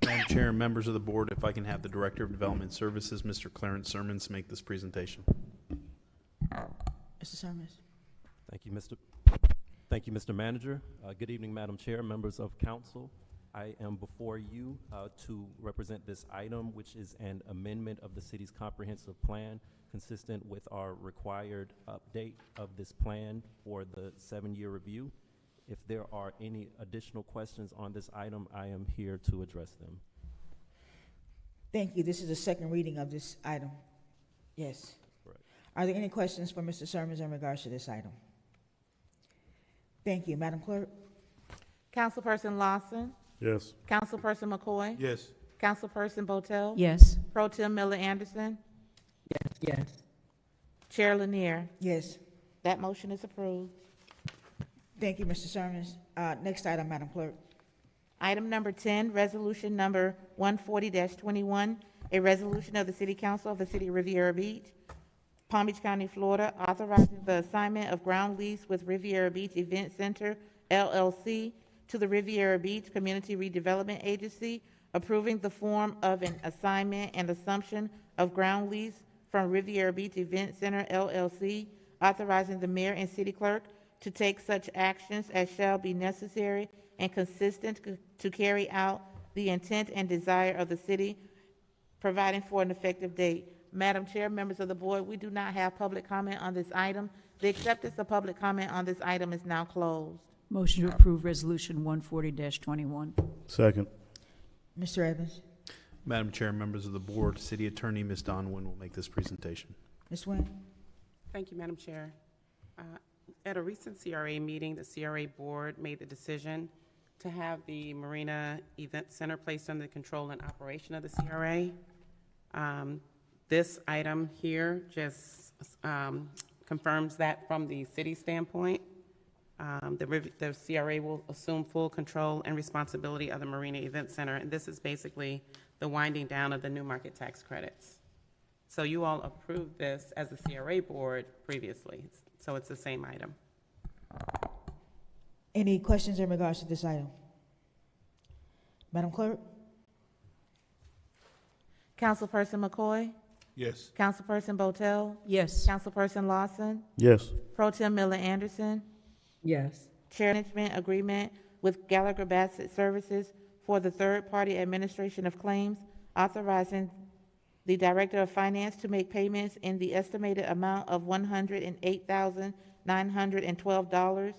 Madam Chair and members of the board, if I can have the Director of Development Services, Mr. Clarence Sermons, make this presentation. Mr. Sermons. Thank you, Mr. Manager. Good evening, Madam Chair, members of council. I am before you to represent this item, which is an amendment of the city's comprehensive plan consistent with our required update of this plan for the 7-year review. If there are any additional questions on this item, I am here to address them. Thank you. This is a second reading of this item. Yes. Correct. Are there any questions for Mr. Sermons in regards to this item? Thank you. Madam Clerk? Councilperson Lawson, Yes. Councilperson McCoy, Yes. Councilperson Botel, Yes. Pro Tem Miller Anderson, Yes. Chair Lanier. Yes. That motion is approved. Thank you, Mr. Sermons. Next item, Madam Clerk. Item number 10, resolution number 140-21, a resolution of the City Council of the City of Riviera Beach, Palm Beach County, Florida, authorizing the assignment of ground lease with Riviera Beach Event Center, LLC, to the Riviera Beach Community Redevelopment Agency, approving the form of an assignment and assumption of ground lease from Riviera Beach Event Center, LLC, authorizing the mayor and city clerk to take such actions as shall be necessary and consistent to carry out the intent and desire of the city, providing for an effective date. Madam Chair, members of the board, we do not have public comment on this item. The acceptance of public comment on this item is now closed. Motion to approve Resolution 140-21. Second. Mr. Evans? Madam Chair, members of the board, City Attorney Ms. Dawn Nguyen will make this presentation. Ms. Nguyen? Thank you, Madam Chair. At a recent CRA meeting, the CRA board made the decision to have the Marina Event Center placed under the control and operation of the CRA. This item here just confirms that from the city standpoint. The CRA will assume full control and responsibility of the Marina Event Center, and this is basically the winding down of the new market tax credits. So you all approved this as the CRA board previously, so it's the same item. Any questions in regards to this item? Madam Clerk? Councilperson McCoy, Yes. Councilperson Botel, Yes. Councilperson Lawson, Yes. Pro Tem Miller Anderson, Yes. Chair management agreement with Gallagher Bassett Services for the third-party administration of claims, authorizing the Director of Finance to make payments in the estimated amount of $108,912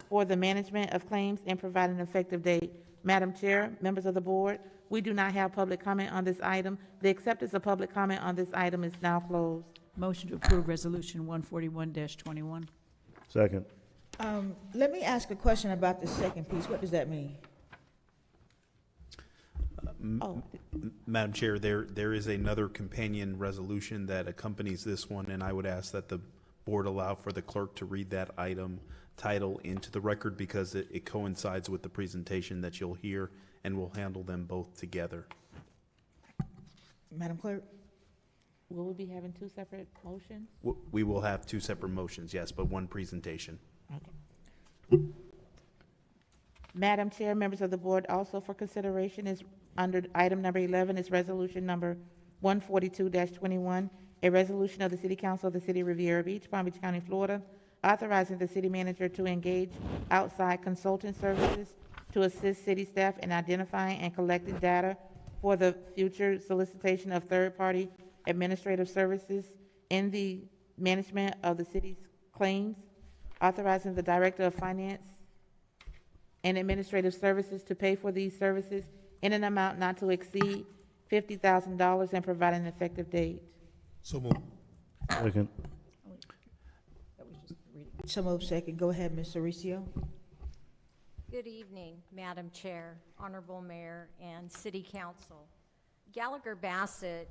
for the management of claims and providing an effective date. Madam Chair, members of the board, we do not have public comment on this item. The acceptance of public comment on this item is now closed. Motion to approve Resolution 141-21. Second. Let me ask a question about the second piece. What does that mean? Madam Chair, there is another companion resolution that accompanies this one, and I would ask that the board allow for the clerk to read that item title into the record because it coincides with the presentation that you'll hear, and we'll handle them both together. Madam Clerk? Will we be having two separate motions? We will have two separate motions, yes, but one presentation. Okay. Madam Chair, members of the board, also for consideration is under item number 11 is resolution number 142-21, a resolution of the City Council of the City of Riviera Beach, Palm Beach County, Florida, authorizing the city manager to engage outside consulting services to assist city staff in identifying and collecting data for the future solicitation of third-party administrative services in the management of the city's claims, authorizing the Director of Finance and Administrative Services to pay for these services in an amount not to exceed $50,000 and provide an effective date. So moved. Second. So moved. Second. Go ahead, Ms. Mauricio. Good evening, Madam Chair, Honorable Mayor, and City Council. Gallagher Bassett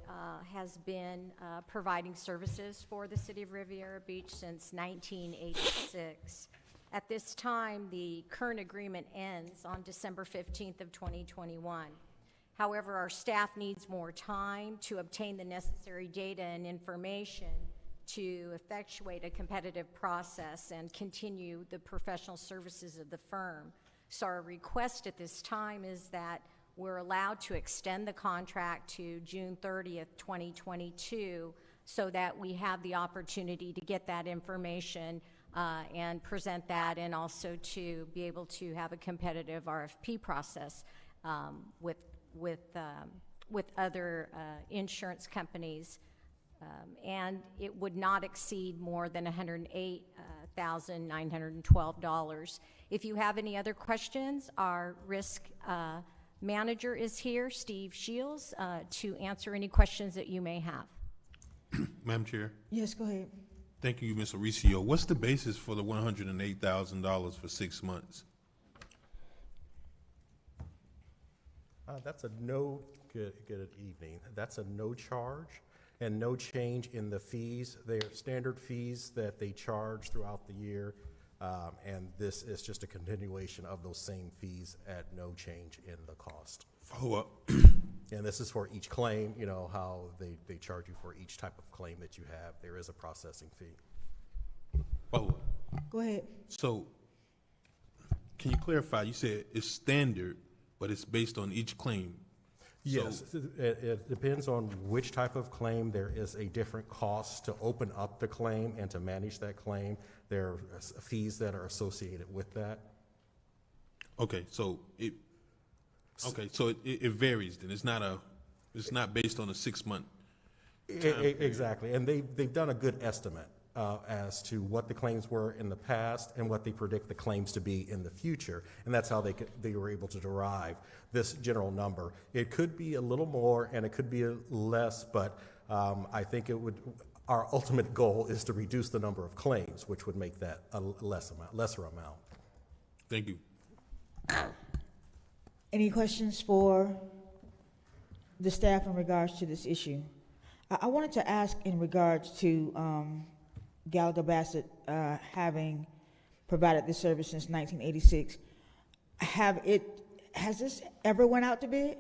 has been providing services for the City of Riviera Beach since 1986. At this time, the current agreement ends on December 15th of 2021. However, our staff needs more time to obtain the necessary data and information to effectuate a competitive process and continue the professional services of the firm. So our request at this time is that we're allowed to extend the contract to June 30th, 2022, so that we have the opportunity to get that information and present that, and also to be able to have a competitive RFP process with other insurance companies and it would not exceed more than $108,912. If you have any other questions, our risk manager is here, Steve Shields, to answer any questions that you may have. Madam Chair. Yes, go ahead. Thank you, Ms. Mauricio. What's the basis for the $108,000 for 6 months? That's a good evening. That's a no charge and no change in the fees. They are standard fees that they charge throughout the year. And this is just a continuation of those same fees at no change in the cost. Follow up. And this is for each claim, you know, how they charge you for each type of claim that you have. There is a processing fee. Follow up. Go ahead. So, can you clarify? You said it's standard, but it's based on each claim. Yes, it depends on which type of claim. There is a different cost to open up the claim and to manage that claim. There are fees that are associated with that. Okay, so it varies then. It's not based on a 6 month. Exactly, and they've done a good estimate as to what the claims were in the past and what they predict the claims to be in the future, and that's how they were able to derive this general number. It could be a little more and it could be less, but I think our ultimate goal is to reduce the number of claims, which would make that a lesser amount. Thank you. Any questions for the staff in regards to this issue? I wanted to ask in regards to Gallagher Bassett having provided this service since 1986. Has this ever went out to bid?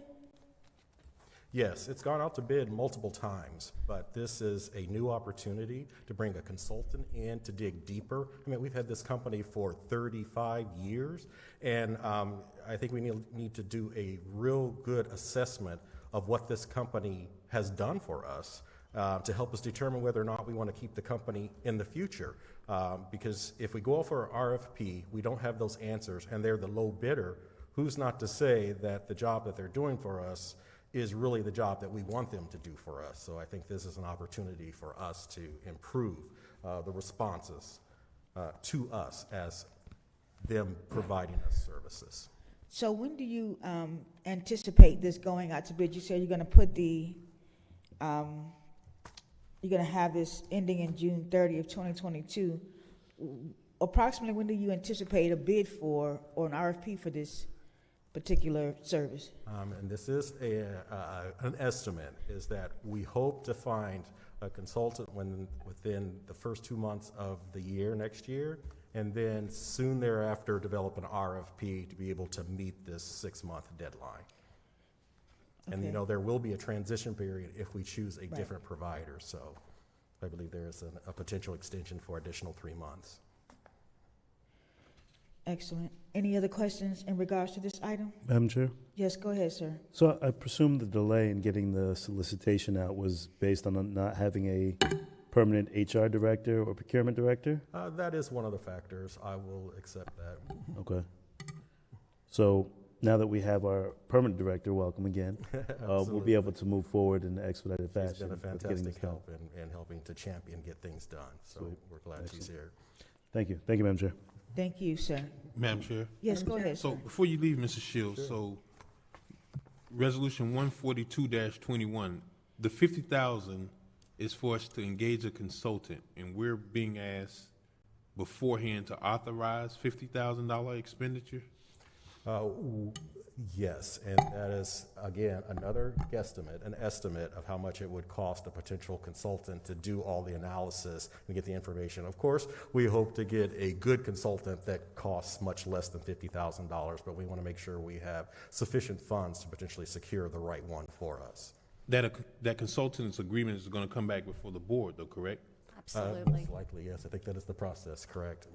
Yes, it's gone out to bid multiple times, but this is a new opportunity to bring a consultant in to dig deeper. I mean, we've had this company for 35 years, and I think we need to do a real good assessment of what this company has done for us to help us determine whether or not we want to keep the company in the future. Because if we go out for an RFP, we don't have those answers, and they're the low bidder, who's not to say that the job that they're doing for us is really the job that we want them to do for us. So I think this is an opportunity for us to improve the responses to us as them providing us services. So when do you anticipate this going out to bid? You said you're going to put you're going to have this ending in June 30th, 2022. Approximately when do you anticipate a bid for or an RFP for this particular service? And this is an estimate, is that we hope to find a consultant within the first 2 months of the year next year, and then soon thereafter develop an RFP to be able to meet this 6-month deadline. Okay. And you know, there will be a transition period if we choose a different provider, so I believe there is a potential extension for additional 3 months. Excellent. Any other questions in regards to this item? Madam Chair? Yes, go ahead, sir. So I presume the delay in getting the solicitation out was based on not having a permanent HR director or procurement director? That is one of the factors. I will accept that. Okay. So now that we have our permanent director, welcome again, we'll be able to move forward in an expedited fashion. She's been a fantastic help in helping to champion get things done. So Sweet. We're glad she's here. Thank you. Thank you, Madam Chair. Thank you, sir. Madam Chair? Yes, go ahead, So sir. before you leave, Mr. Shields, so Resolution 142-21, the $50,000 is for us to engage a consultant, and we're being asked beforehand to authorize $50,000 expenditure? Yes, and that is, again, another guesstimate, an estimate of how much it would cost a potential consultant to do all the analysis and get the information. Of course, we hope to get a good consultant that costs much less than $50,000, but we want to make sure we have sufficient funds to potentially secure the right one for us. That consultant's agreement is going to come back before the board, though, correct? Absolutely. Most likely, yes. I think that is the process, correct?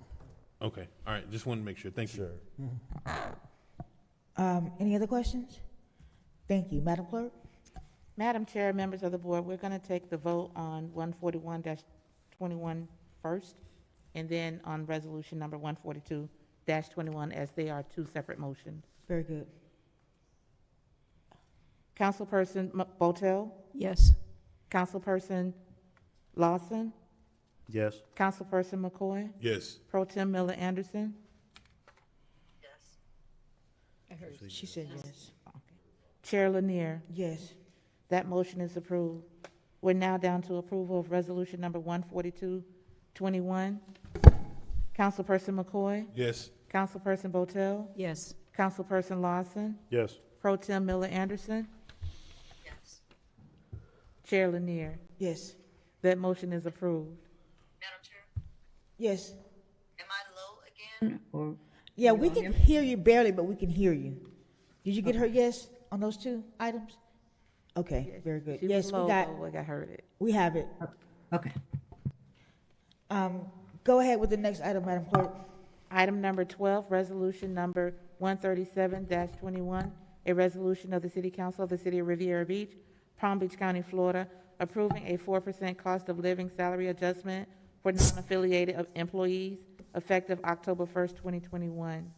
Okay. All right. Just want to make sure. Thank you. Sure. Any other questions? Thank you. Madam Clerk? Madam Chair, members of the board, we're going to take the vote on 141-21 first, and then on resolution number 142-21, as they are two separate motions. Very good. Councilperson Botel? Yes. Councilperson Lawson, Yes. Councilperson McCoy, Yes. Pro Tem Miller Anderson, She said yes. Chair Lanier. Yes. That motion is approved. We're now down to approval of resolution number 14221. Councilperson McCoy, Yes. Councilperson Botel, Yes. Councilperson Lawson, Yes. Pro Tem Miller Anderson. Chair Lanier. Yes. That motion is approved. Yes. Or Yeah, You we all can hear me? hear you barely, but we can hear you. Did you get her yes on those two items? Okay, very good. She was Yes, we low, got, though, like I heard it. we have it. Okay. Go ahead with the next item, Madam Clerk. Item number 12, resolution number 137-21, a resolution of the City Council of the City of Riviera Beach, Palm Beach County, Florida, approving a 4% cost of living salary adjustment for non-affiliated employees effective October 1st, 2021.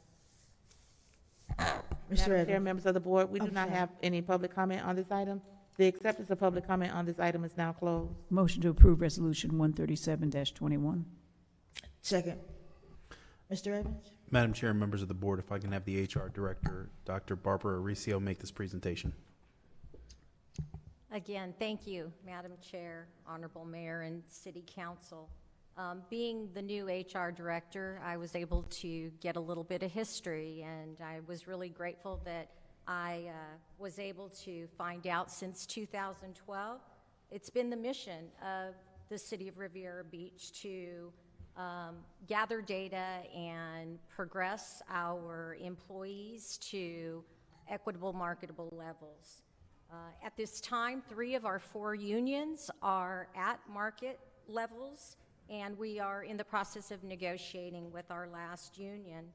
Mr. Madam Chair, Evans. members of the board, we do I'm not sorry. have any public comment on this item. The acceptance of public comment on this item is now closed. Motion to approve Resolution 137-21. Second. Mr. Evans? Madam Chair and members of the board, if I can have the HR Director, Dr. Barbara Aricio, make this presentation. Again, thank you, Madam Chair, Honorable Mayor, and City Council. Being the new HR Director, I was able to get a little bit of history, and I was really grateful that I was able to find out since 2012. It's been the mission of the City of Riviera Beach to gather data and progress our employees to equitable marketable levels. At this time, 3 of our 4 unions are at market levels, and we are in the process of negotiating with our last union.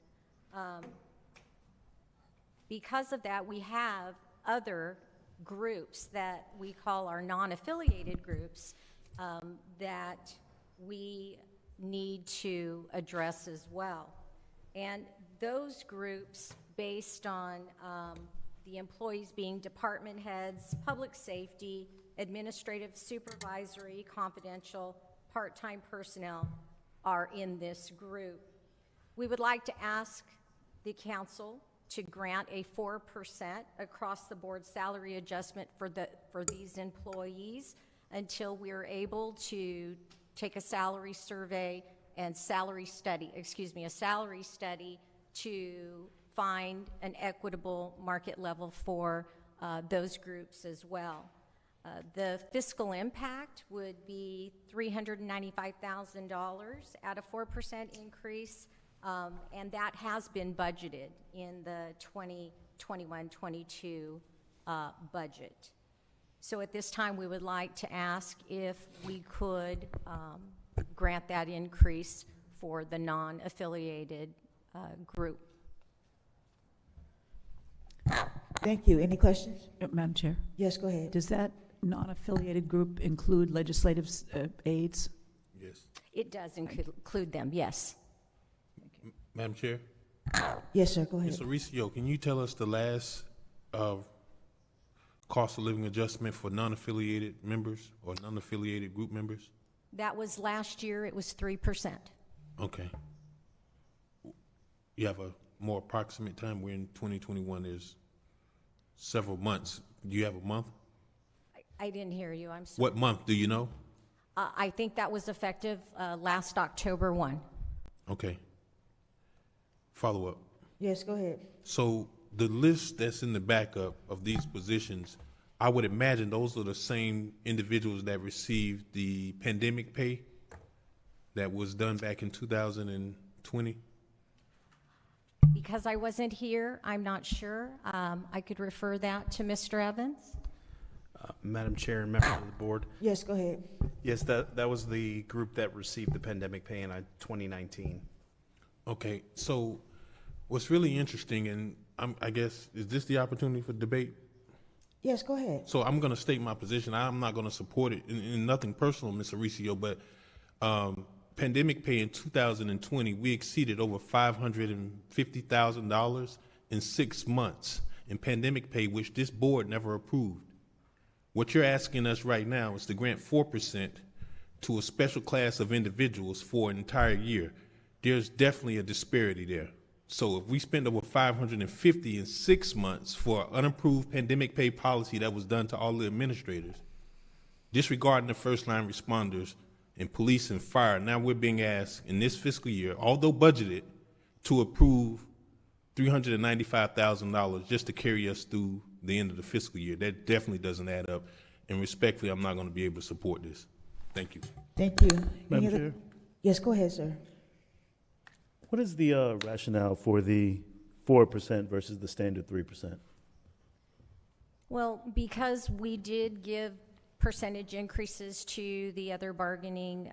Because of that, we have other groups that we call our non-affiliated groups that we need to address as well. And those groups, based on the employees being department heads, public safety, administrative, supervisory, confidential, part-time personnel, are in this group. We would like to ask the council to grant a 4% across-the-board salary adjustment for these employees until we're able to take a salary survey and a salary study to find an equitable market level for those groups as well. The fiscal impact would be $395,000 at a 4% increase, and that has been budgeted in the 2021-22 budget. So at this time, we would like to ask if we could grant that increase for the non-affiliated group. Thank you. Any questions? Madam Chair, Yes, go ahead. does that non-affiliated group include legislative aides? Yes. It does include them, yes. Madam Chair? Yes, sir, go ahead. Ms. Aricio, can you tell us the last cost of living adjustment for non-affiliated members or non-affiliated group members? That was last year, it was 3%. Okay. You have a more approximate time? We're in 2021, there's several months. Do you have a month? I didn't hear you, I'm sorry. What month, do you know? I think that was effective last October 1. Okay. Follow up. Yes, go ahead. So the list that's in the backup of these positions, I would imagine those are the same individuals that received the pandemic pay that was done back in 2020? Because I wasn't here, I'm not sure. I could refer that to Mr. Evans. Madam Chair and members of the board. Yes, go ahead. Yes, that was the group that received the pandemic pay in 2019. Okay, so what's really interesting, and I guess, is this the opportunity for debate? Yes, go ahead. So I'm going to state my position. I'm not going to support it, in nothing personal, Ms. Aricio, but pandemic pay in 2020, we exceeded over $550,000 in 6 months in pandemic pay, which this board never approved. What you're asking us right now is to grant 4% to a special class of individuals for an entire year, there's definitely a disparity there. So if we spend over $550 in 6 months for an unapproved pandemic pay policy that was done to all the administrators, disregarding the first line responders and police and fire, now we're being asked in this fiscal year, although budgeted, to approve $395,000 just to carry us through the end of the fiscal year. That definitely doesn't add up. And respectfully, I'm not going to be able to support this. Thank you. Thank you. Madam Chair? Yes, go ahead, sir. What is the rationale for the 4% versus the standard 3%? Well, because we did give percentage increases to the other bargaining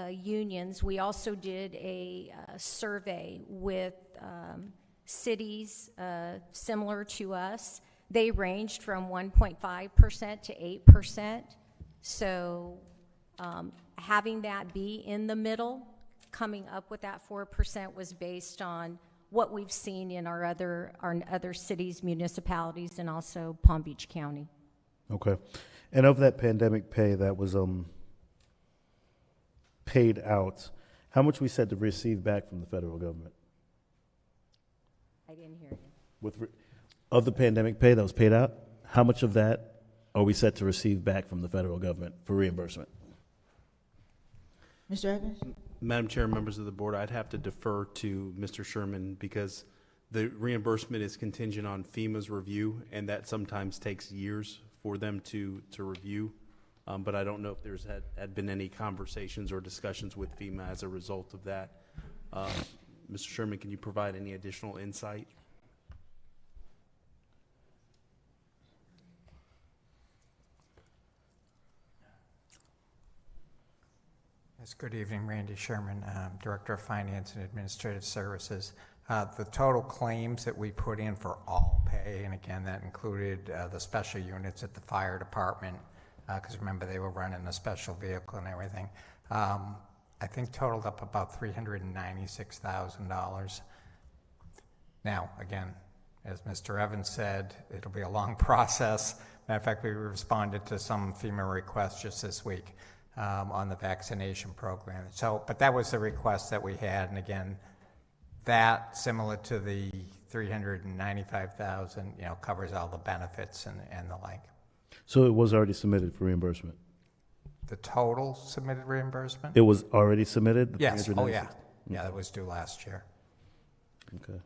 unions, we also did a survey with cities similar to us. They ranged from 1.5% to 8%. So having that be in the middle, coming up with that 4% was based on what we've seen in our other cities, municipalities, and also Palm Beach County. Okay. And of that pandemic pay that was paid out, how much we said to receive back from the federal government? I didn't hear you. Of the pandemic pay that was paid out, how much of that are we set to receive back from the federal government for reimbursement? Mr. Evans? Madam Chair, members of the board, I'd have to defer to Mr. Sherman because the reimbursement is contingent on FEMA's review, and that sometimes takes years for them to review. But I don't know if there's had been any conversations or discussions with FEMA as a result of that. Mr. Sherman, can you provide any additional insight? Yes, good evening, Randy Sherman, Director of Finance and Administrative Services. The total claims that we put in for all pay, and again, that included the special units at the fire department, because remember, they were running a special vehicle and everything, I think totaled up about $396,000. Now, again, as Mr. Evans said, it'll be a long process. Matter of fact, we responded to some FEMA requests just this week on the vaccination program. So, but that was the request that we had, and again, that, similar to the $395,000, covers all the benefits and the like. So it was already submitted for reimbursement? The total submitted reimbursement? It was already submitted? Yes, oh yeah. Yeah, that was due last year. Okay.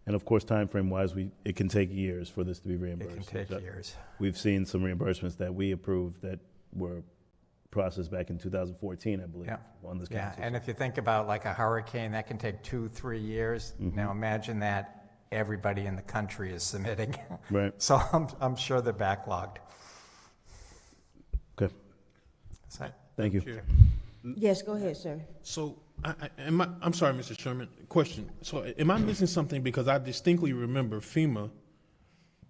And of course, time frame wise, it can take years for this to be reimbursed. It can take years. We've seen some reimbursements that we approved that were processed back in 2014, I believe. Yeah, on this yeah. council. And if you think about like a hurricane, that can take 2-3 years. Mm-hmm. Now imagine that everybody in the country is submitting. Right. So I'm sure they're backlogged. Okay. Thank you. Chair. Yes, go ahead, sir. So, I'm sorry, Mr. Sherman. Question. So, am I missing something? Because I distinctly remember FEMA,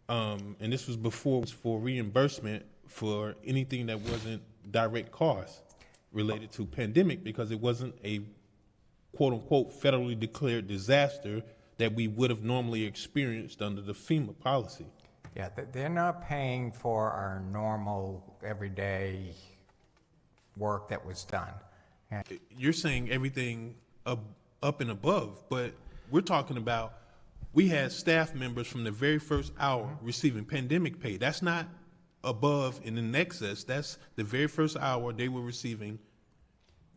and this was before, for reimbursement for anything that wasn't direct cost related to pandemic, because it wasn't a quote unquote federally declared disaster that we would have normally experienced under the FEMA policy. Yeah, they're not paying for our normal everyday work that was done. And you're saying everything up and above, but we're talking about we had staff members from the very first hour receiving pandemic pay. That's not above and in excess. That's the very first hour they were receiving.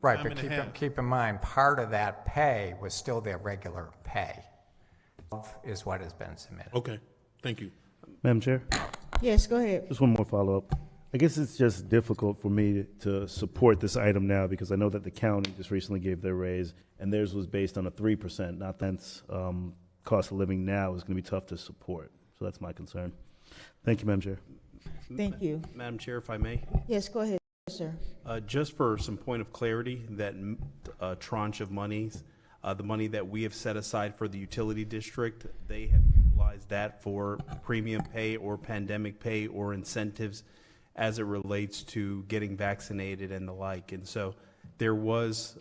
Right, but keep in mind, part of that pay was still their regular pay, is what has been submitted. Okay, thank you. Madam Chair? Yes, go ahead. Just one more follow-up. I guess it's just difficult for me to support this item now because I know that the county just recently gave their raise, and theirs was based on a 3%. Not that's cost of living now is going to be tough to support. So that's my concern. Thank you, Madam Chair. Thank you. Madam Chair, if I may. Yes, go ahead, sir. Just for some point of clarity, that tranche of monies, the money that we have set aside for the utility district, they have utilized that for premium pay or pandemic pay or incentives as it relates to getting vaccinated and the like. And so there was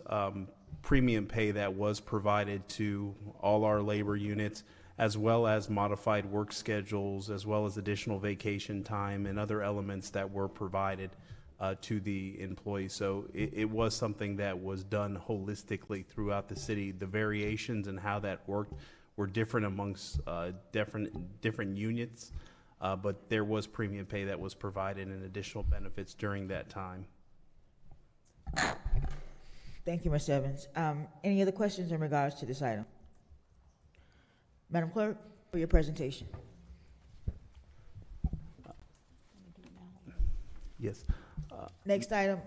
premium pay that was provided to all our labor units, as well as modified work schedules, as well as additional vacation time and other elements that were provided to the employees. So it was something that was done holistically throughout the city. The variations and how that worked were different amongst different units, but there was premium pay that was provided and additional benefits during that time. Thank you, Mr. Evans. Any other questions in regards to this item? Madam Clerk, for your presentation. Yes. Next item.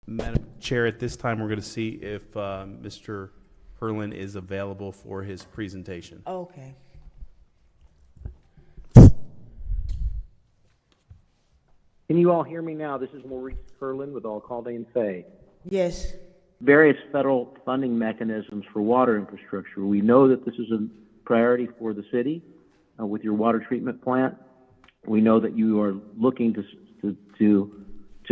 Madam Chair, at this time, we're going to see if Mr. Herlin is available for his presentation. Okay. Can you all hear me now? This is Maurice Herlin with Alcalde and Fay. Yes. Various federal funding mechanisms for water infrastructure. We know that this is a priority for the city with your water treatment plant. We know that you are looking to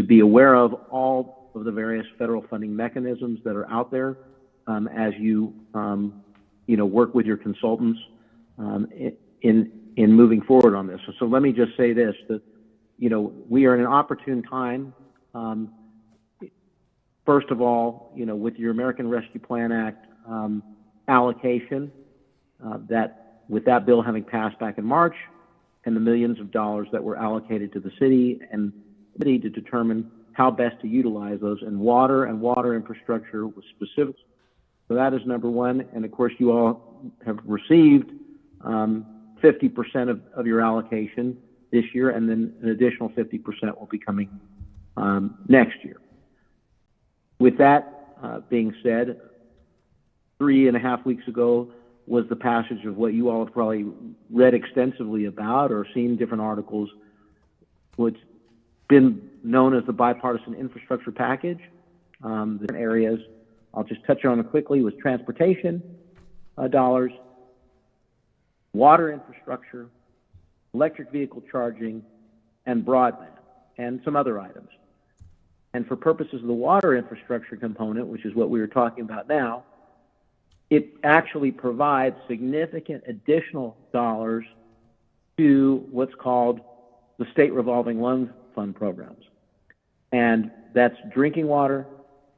be aware of all of the various federal funding mechanisms that are out there as you work with your consultants in moving forward on this. So let me just say this, that we are in an opportune time. First of all, with your American Rescue Plan Act allocation, that with that bill having passed back in March, and the millions of dollars that were allocated to the city and to determine how best to utilize those in water and water infrastructure with specifics. So that is number one. And of course, you all have received 50% of your allocation this year, and then an additional 50% will be coming next year. With that being said, 3.5 weeks ago was the passage of what you all have probably read extensively about or seen different articles, what's been known as the Bipartisan Infrastructure Package. The different areas I'll just touch on quickly was transportation dollars, water infrastructure, electric vehicle charging, and broadband, and some other items. And for purposes of the water infrastructure component, which is what we were talking about now, it actually provides significant additional dollars to what's called the state revolving loan fund programs. And that's drinking water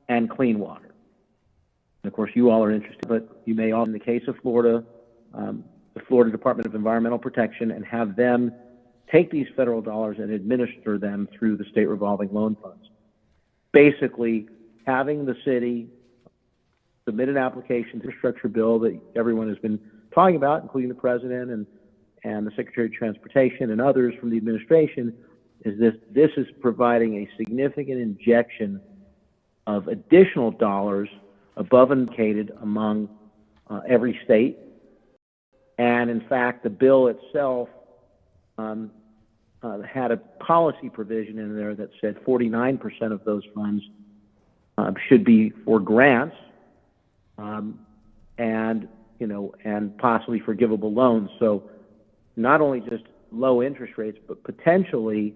and clean water. And of course, you all are interested, but you may all, in the case of Florida, the Florida Department of Environmental Protection, and have them take these federal dollars and administer them through the state revolving loan funds. Basically, having the city submit an application to the infrastructure bill that everyone has been talking about, including the president and the Secretary of Transportation and others from the administration, is this is providing a significant injection of additional dollars above and indicated among every state. And in fact, the bill itself had a policy provision in there that said 49% of those funds should be for grants, and possibly forgivable loans. So not only just low interest rates, but potentially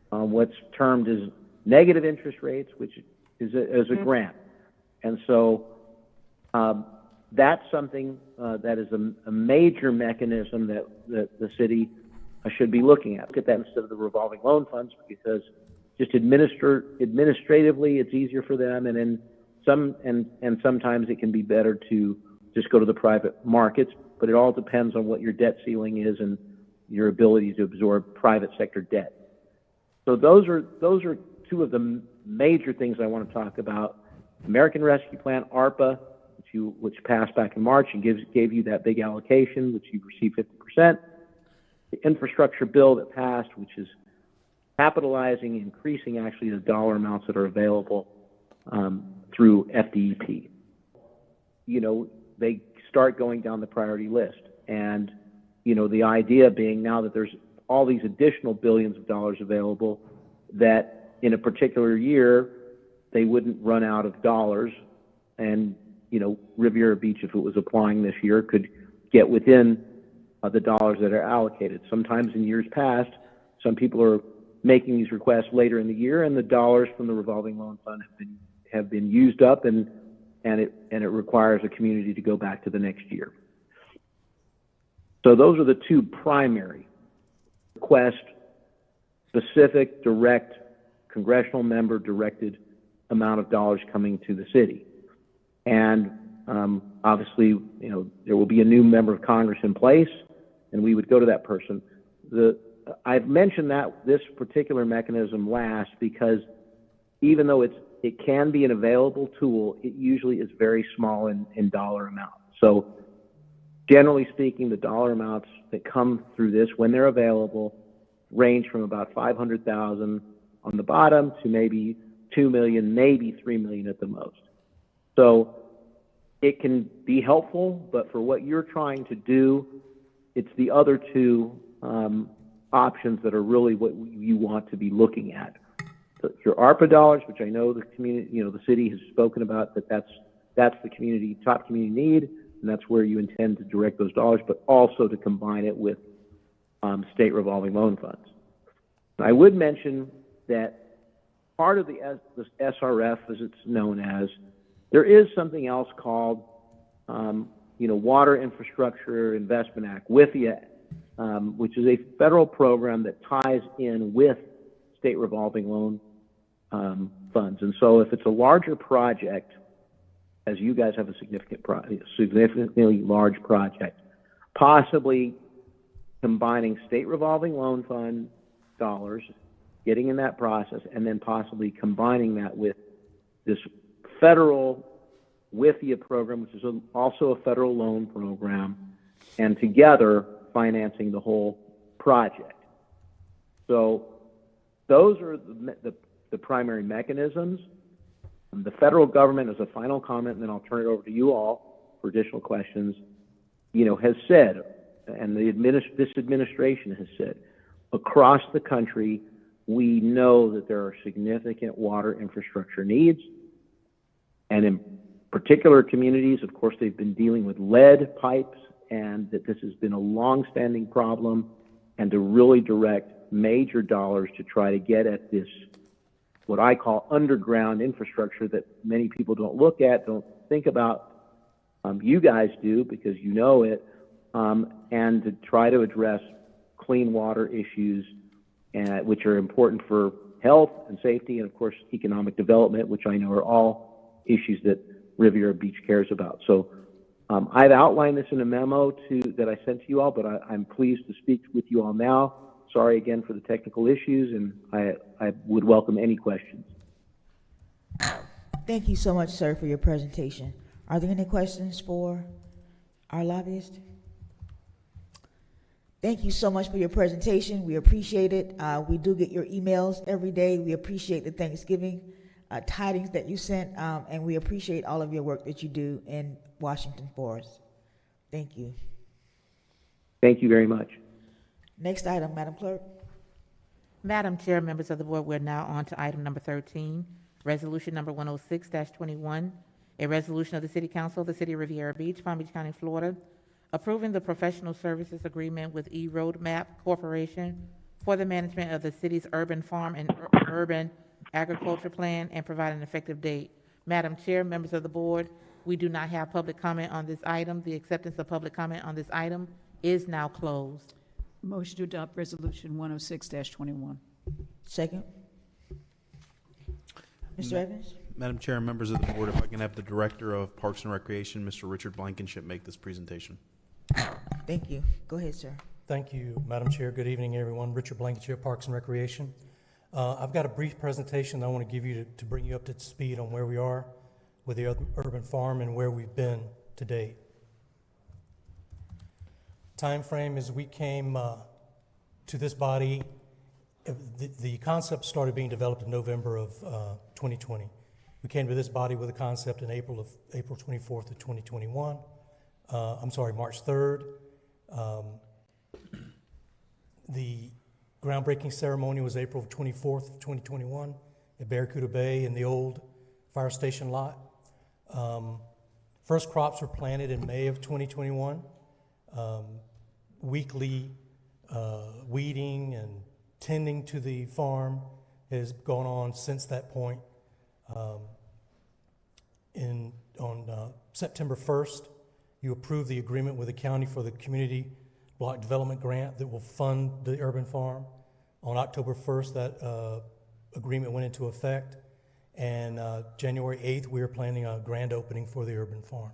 what's termed as negative interest rates, which is a grant. And so that's something that is a major mechanism that the city should be looking at. Look at that instead of the revolving loan funds, because just administratively it's easier for them, and then sometimes it can be better to just go to the private markets, but it all depends on what your debt ceiling is and your ability to absorb private sector debt. So those are two of the major things I want to talk about. American Rescue Plan, ARPA, which passed back in March and gave you that big allocation, which you received 50%. The infrastructure bill that passed, which is capitalizing, increasing actually the dollar amounts that are available through FDEP. They start going down the priority list. And, the idea being now that there's all these additional billions of dollars available, that in a particular year, they wouldn't run out of dollars. And, Riviera Beach, if it was applying this year, could get within the dollars that are allocated. Sometimes in years past, some people are making these requests later in the year, and the dollars from the revolving loan fund have been used up, and it requires a community to go back to the next year. So those are the two primary request, specific, direct congressional member directed amount of dollars coming to the city. And obviously, you know, there will be a new member of Congress in place, and we would go to that person. I've mentioned that this particular mechanism last because even though it can be an available tool, it usually is very small in dollar amount. So generally speaking, the dollar amounts that come through this when they're available range from about $500,000 on the bottom to maybe $2 million, maybe $3 million at the most. So it can be helpful, but for what you're trying to do, it's the other two options that are really what you want to be looking at. So your ARPA dollars, which I know the community, you know, the city has spoken about that's the community, top community need, and that's where you intend to direct those dollars, but also to combine it with state revolving loan funds. I would mention that part of the SRF, as it's known as, there is something else called, you know, Water Infrastructure Investment Act, WIFIA, which is a federal program that ties in with state revolving loan funds. And so if it's a larger project, as you guys have a significantly large project, possibly combining state revolving loan fund dollars, getting in that process, and then possibly combining that with this federal WIFIA program, which is also a federal loan program, and together financing the whole project. So those are the primary mechanisms. The federal government, as a final comment, and then I'll turn it over to you all for additional questions, you know, has said, and this administration has said, across the country, we know that there are significant water infrastructure needs, and in particular communities, of course, they've been dealing with lead pipes, and that this has been a long-standing problem, and to really direct major dollars to try to get at this, what I call underground infrastructure that many people don't look at, don't think about. You guys do because you know it, and to try to address clean water issues, which are important for health and safety, and of course economic development, which I know are all issues that Riviera Beach cares about. So I've outlined this in a memo that I sent to you all, but I'm pleased to speak with you all now. Sorry again for the technical issues, and I would welcome any questions. Thank you so much, sir, for your presentation. Are there any questions for our lobbyist? Thank you so much for your presentation. We appreciate it. We do get your emails every day. We appreciate the Thanksgiving tidings that you sent, and we appreciate all of your work that you do in Washington for us. Thank you. Thank you very much. Next item, Madam Clerk. Madam Chair, members of the board, we're now on to item number 13, resolution number 106-21, a resolution of the City Council of the City of Riviera Beach, Palm Beach County, Florida, approving the professional services agreement with E-Roadmap Corporation for the management of the city's urban farm and urban agriculture plan and provide an effective date. Madam Chair, members of the board, we do not have public comment on this item. The acceptance of public comment on this item is now closed. Motion to adopt resolution 106-21. Second. Mr. Evans? Madam Chair and members of the board, if I can have the Director of Parks and Recreation, Mr. Richard Blankenship, make this presentation. Thank you. Go ahead, sir. Thank you, Madam Chair. Good evening, everyone. Richard Blankenship, Parks and Recreation. I've got a brief presentation I want to give you to bring you up to speed on where we are with the urban farm and where we've been to date. Time frame is we came to this body. The concept started being developed in November of 2020. We came to this body with a concept in April 24th of 2021. March 3rd. The groundbreaking ceremony was April 24th of 2021 at Barracuda Bay in the old fire station lot. First crops were planted in May of 2021. Weekly weeding and tending to the farm has gone on since that point. On September 1st, you approved the agreement with the county for the community block development grant that will fund the urban farm. On October 1st, that agreement went into effect, and January 8th, we are planning a grand opening for the urban farm.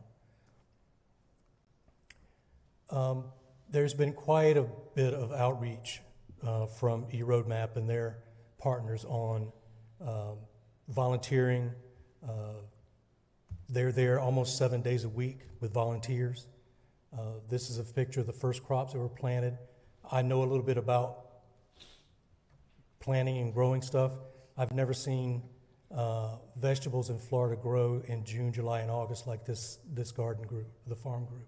There's been quite a bit of outreach from eRoadmap and their partners on volunteering. They're there almost 7 days a week with volunteers. This is a picture of the first crops that were planted. I know a little bit about planting and growing stuff. I've never seen vegetables in Florida grow in June, July, and August like this garden group, the farm group.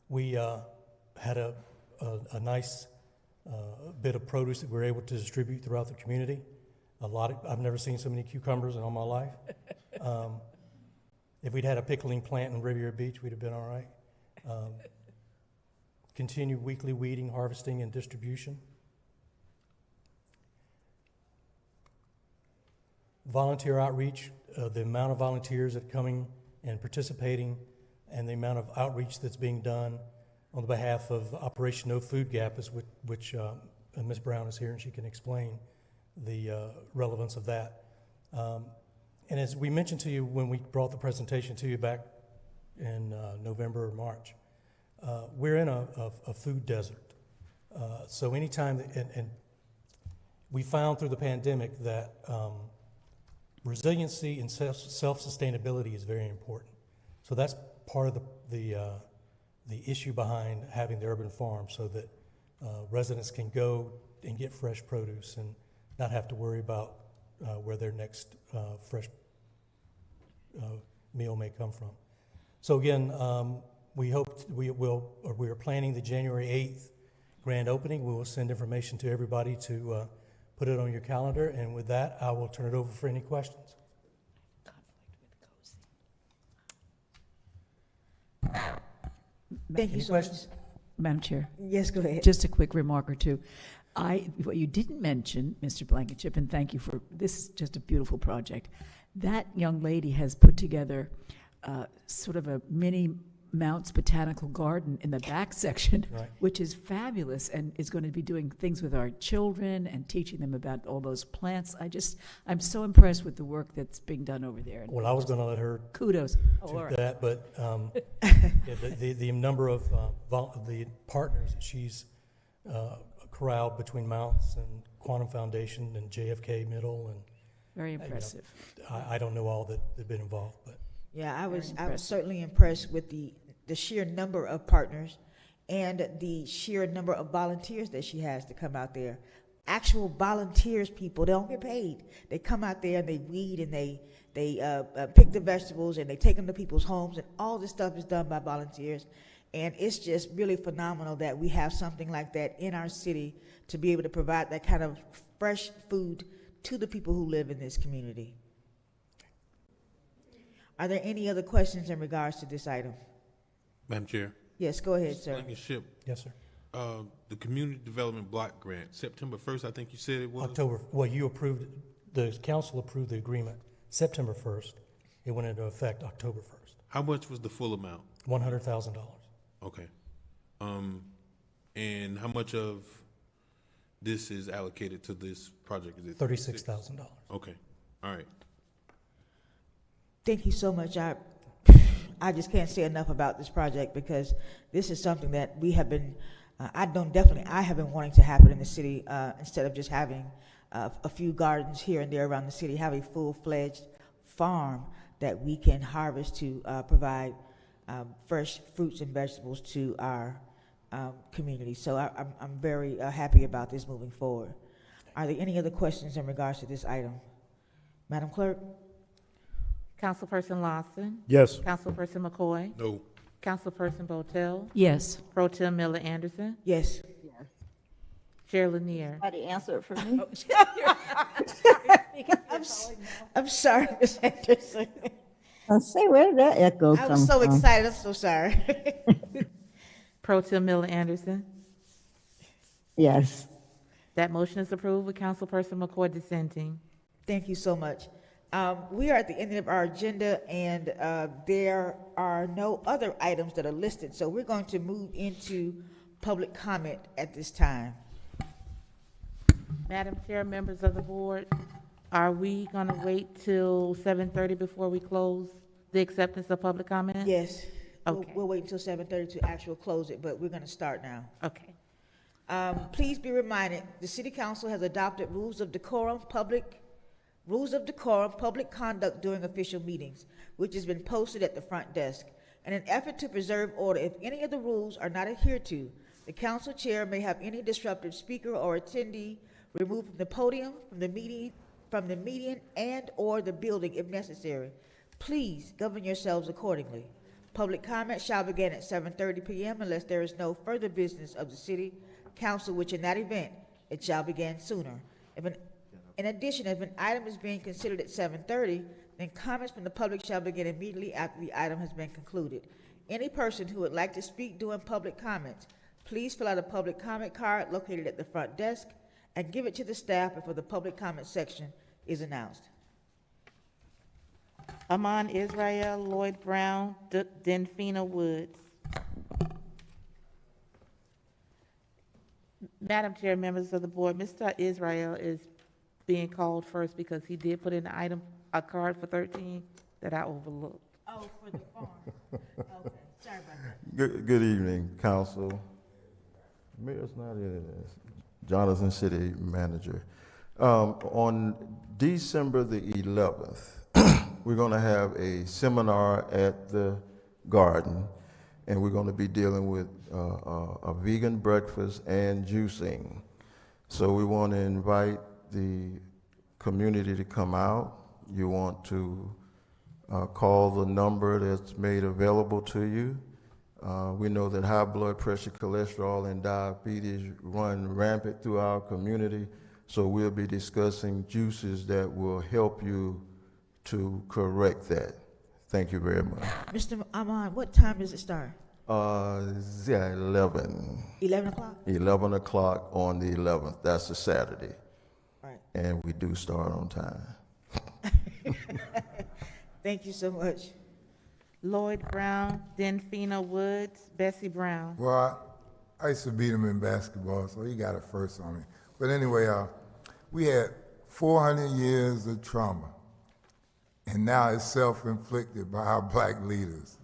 We had a nice bit of produce that we were able to distribute throughout the community. I've never seen so many cucumbers in all my life. If we'd had a pickling plant in Riviera Beach, we'd have been all right. Continued weekly weeding, harvesting, and distribution. Volunteer outreach, the amount of volunteers that are coming and participating, and the amount of outreach that's being done on the behalf of Operation No Food Gap, is which Ms. Brown is here and she can explain the relevance of that. And as we mentioned to you when we brought the presentation to you back in November or March, we're in a food desert. So anytime, and we found through the pandemic that resiliency and self-sustainability is very important. So that's part of the issue behind having the urban farm, so that residents can go and get fresh produce and not have to worry about where their next fresh meal may come from. So again, we are planning the January 8th grand opening. We will send information to everybody to put it on your calendar, and with that, I will turn it over for any questions. Thank you so much. Madam Chair. Yes, go ahead. Just a quick remark or two. What you didn't mention, Mr. Blankenship, and thank you for this, is just a beautiful project. That young lady has put together sort of a mini Mounts Botanical Garden in the back section, Right. which is fabulous, and is going to be doing things with our children and teaching them about all those plants. I'm so impressed with the work that's being done over there. Well, I was going to let her kudos to that, but yeah, the number of the partners that she's corralled between Mounts and Quantum Foundation and JFK Middle, and very impressive. I don't know all that have been involved, but yeah, I was certainly impressed with the sheer number of partners and the sheer number of volunteers that she has to come out there. Actual volunteers, people, they don't get paid. They come out there and they weed and they pick the vegetables and they take them to people's homes, and all this stuff is done by volunteers. And it's just really phenomenal that we have something like that in our city to be able to provide that kind of fresh food to the people who live in this community. Are there any other questions in regards to this item? Madam Chair. Yes, go ahead, sir. Blankenship. Yes, sir. The Community Development Block Grant, September 1st, I think you said it was? October. Well, you approved, the council approved the agreement September 1st. It went into effect October 1st. How much was the full amount? $100,000. Okay. And how much of this is allocated to this project? Is it $36,000. Okay. All right. Thank you so much. I just can't say enough about this project, because this is something that we have been, I have been wanting to happen in the city, instead of just having a few gardens here and there around the city, have a full-fledged farm that we can harvest to provide fresh fruits and vegetables to our community. So I'm very happy about this moving forward. Are there any other questions in regards to this item? Madam Clerk? Councilperson Lawson? Yes. Councilperson McCoy? No. Councilperson Botel? Yes. Pro Tem Miller Anderson? Yes. Chair Lanier? Somebody answer it for me. I'm sorry, Ms. Anderson. I say, where did that echo come I was so from? excited. I'm so sorry. Pro Tem Miller Anderson? Yes. That motion is approved with Councilperson McCoy dissenting. Thank you so much. We are at the end of our agenda, and there are no other items that are listed, so we're going to move into public comment at this time. Madam Chair, members of the board, are we going to wait till 7:30 before we close the acceptance of public comment? Yes. Okay. We'll wait until 7:30 to actually close it, but we're going to start now. Okay. Please be reminded, the City Council has adopted rules of decorum, public conduct during official meetings, which has been posted at the front desk. In an effort to preserve order, if any of the rules are not adhered to, the council chair may have any disruptive speaker or attendee removed from the podium, from the meeting, and/or the building if necessary. Please govern yourselves accordingly. Public comment shall begin at 7:30 p.m. unless there is no further business of the City Council, which in that event, it shall begin sooner. In addition, if an item is being considered at 7:30, then comments from the public shall begin immediately after the item has been concluded. Any person who would like to speak during public comments, please fill out a public comment card located at the front desk and give it to the staff before the public comment section is announced. Amon Israel, Lloyd Brown, Denfina Woods. Madam Chair, members of the board, Mr. Israel is being called first because he did put in a card for 13 that I overlooked. Oh, for the farm. Okay, sorry about that. Good evening, council. Mayor's not in this. Jonathan, City Manager. On December the 11th, we're going to have a seminar at the Garden, and we're going to be dealing with a vegan breakfast and juicing. So we want to invite the community to come out. You want to call the number that's made available to you. We know that high blood pressure, cholesterol, and diabetes run rampant through our community, so we'll be discussing juices that will help you to correct that. Thank you very much. Mr. Amon, what time does it start? 11. 11 o'clock? 11 o'clock on the 11th. That's a Saturday. Right. And we do start on time. Thank you so much. Lloyd Brown, Denfina Woods, Bessie Brown. Well, I used to beat him in basketball, so he got a first on me. But anyway, we had 400 years of trauma, and now it's self-inflicted by our black leaders.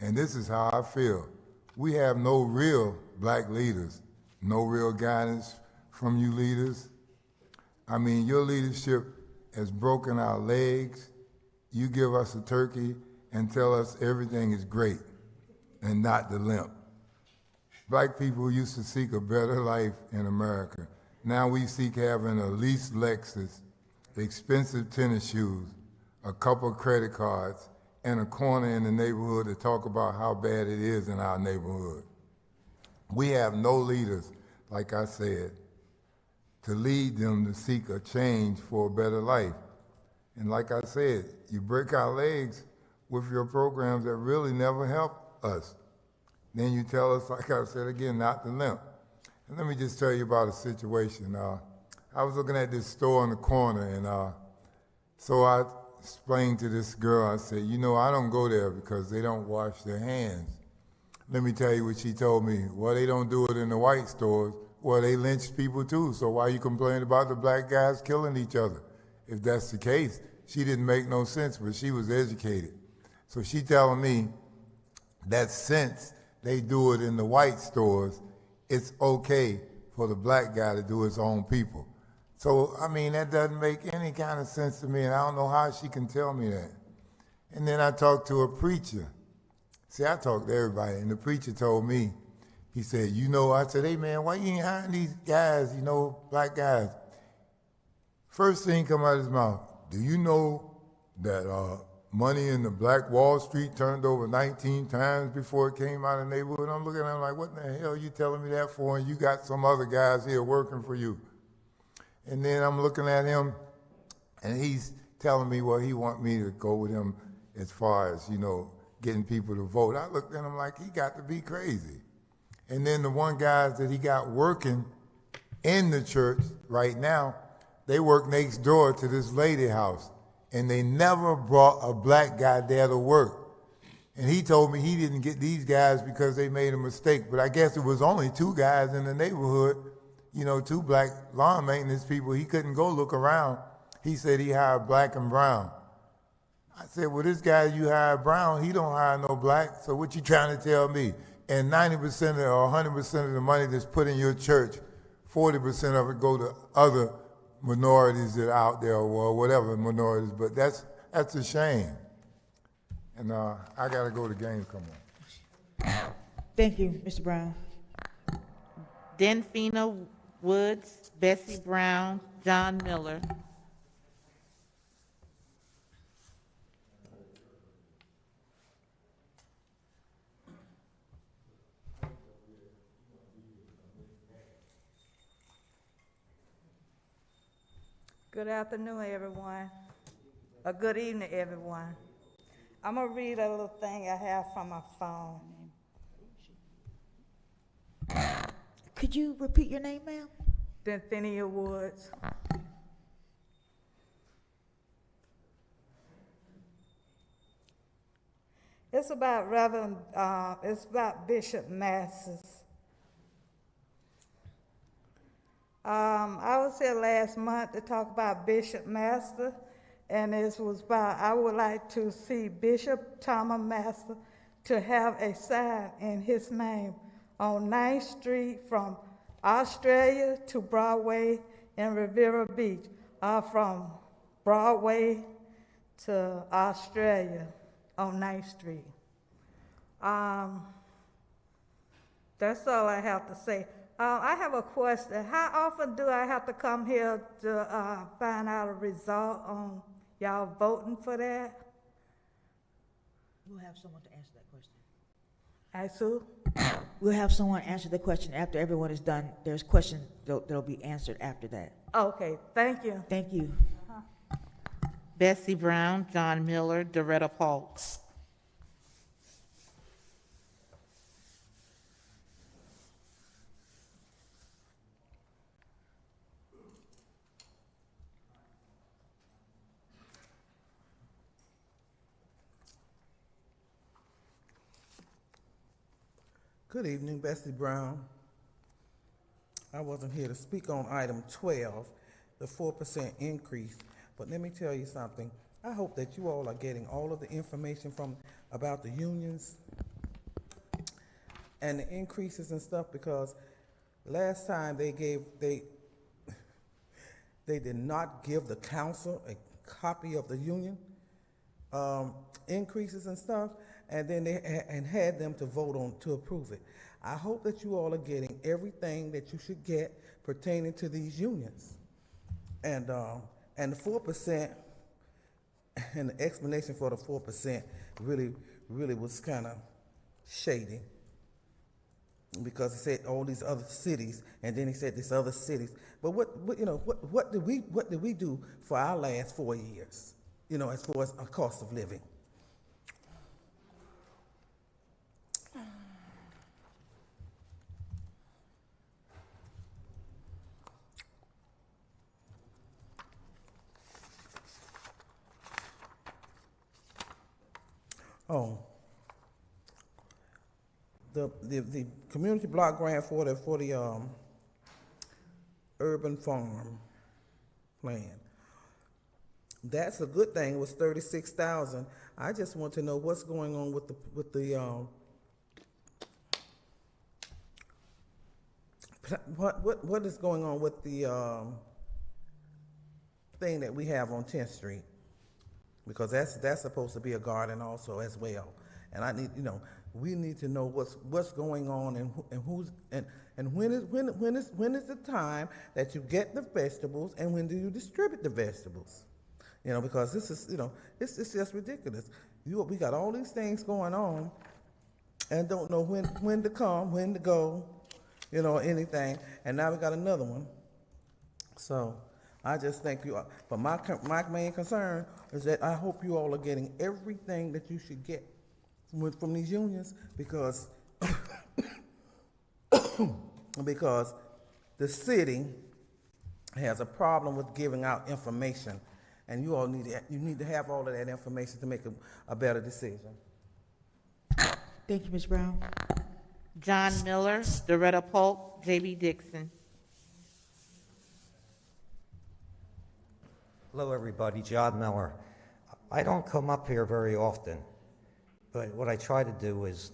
And this is how I feel. We have no real black leaders, no real guidance from you leaders. I mean, your leadership has broken our legs. You give us a turkey and tell us everything is great and not the limp. Black people used to seek a better life in America. Now we seek having a leased Lexus, expensive tennis shoes, a couple credit cards, and a corner in the neighborhood to talk about how bad it is in our neighborhood. We have no leaders, like I said, to lead them to seek a change for a better life. And like I said, you break our legs with your programs that really never help us. Then you tell us, like I said again, not to limp. And let me just tell you about a situation. I was looking at this store in the corner, and so I explained to this girl, I said, you know, I don't go there because they don't wash their hands. Let me tell you what she told me. Well, they don't do it in the white stores. Well, they lynch people too, so why you complain about the black guys killing each other? If that's the case, she didn't make no sense, but she was educated. So she telling me that since they do it in the white stores, it's okay for the black guy to do his own people. So, I mean, that doesn't make any kind of sense to me, and I don't know how she can tell me that. And then I talked to a preacher. See, I talked to everybody, and the preacher told me, he said, you know, I said, hey, man, why you ain't hiring these guys, you know, black guys? First thing come out of his mouth, do you know that money in the Black Wall Street turned over 19 times before it came out of the neighborhood? I'm looking at him like, what the hell are you telling me that for? And you got some other guys here working for you. And then I'm looking at him, and he's telling me, well, he want me to go with him as far as, you know, getting people to vote. I looked at him like he got to be crazy. And then the one guys that he got working in the church right now, they work next door to this lady house, and they never brought a black guy there to work. And he told me he didn't get these guys because they made a mistake, but I guess it was only 2 guys in the neighborhood, two black lawn maintenance people. He couldn't go look around. He said he hired black and brown. I said, well, this guy you hired brown, he don't hire no black, so what you trying to tell me? And 90% or 100% of the money that's put in your church, 40% of it go to other minorities that are out there, or whatever minorities, but that's a shame. And I gotta go to games, come on. Thank you, Mr. Brown. Denfina Woods, Bessie Brown, John Miller. Good afternoon, everyone. Or good evening, everyone. I'm going to read a little thing I have from my phone. Could you repeat your name, ma'am? Denfina Woods. It's about it's about Bishop Masters. I was here last month to talk about Bishop Master, and it was about, I would like to see Bishop Thomas Master to have a sign in his name on 9th Street from Australia to Broadway in Riviera Beach, from Broadway to Australia on 9th Street. That's all I have to say. I have a question. How often do I have to come here to find out a result on y'all voting for that? We'll have someone to answer that question. Ask who? We'll have someone answer the question after everyone is done. There's questions that'll be answered after that. Okay, thank you. Thank you. Bessie Brown, John Miller, Doretta Polk. Good evening, Bessie Brown. I wasn't here to speak on item 12, the 4% increase, but let me tell you something. I hope that you all are getting all of the information about the unions and the increases and stuff, because last time they did not give the council a copy of the union increases and stuff, and then had them to vote on to approve it. I hope that you all are getting everything that you should get pertaining to these unions, and the 4% and the explanation for the 4% really was kind of shady, because he said all these other cities, and then he said these other cities. But what did we do for our last 4 years? As far as our cost of living. Oh, the community block grant for the urban farm plan. That's a good thing. It was $36,000. I just want to know what's going on with the what is going on with the thing that we have on 10th Street, because that's supposed to be a garden also as well. And I need, we need to know what's going on and who's and when is the time that you get the vegetables, and when do you distribute the vegetables? Because this is, it's just ridiculous. We got all these things going on and don't know when to come, when to go, anything. And now we got another one. So I just thank you. But my main concern is that I hope you all are getting everything that you should get from these unions, because because the city has a problem with giving out information. And you all need to have all of that information to make a better decision. Thank you, Ms. Brown. John Miller, Doretta Polk, J.B. Dixon. Hello, everybody. John Miller. I don't come up here very often, but what I try to do is,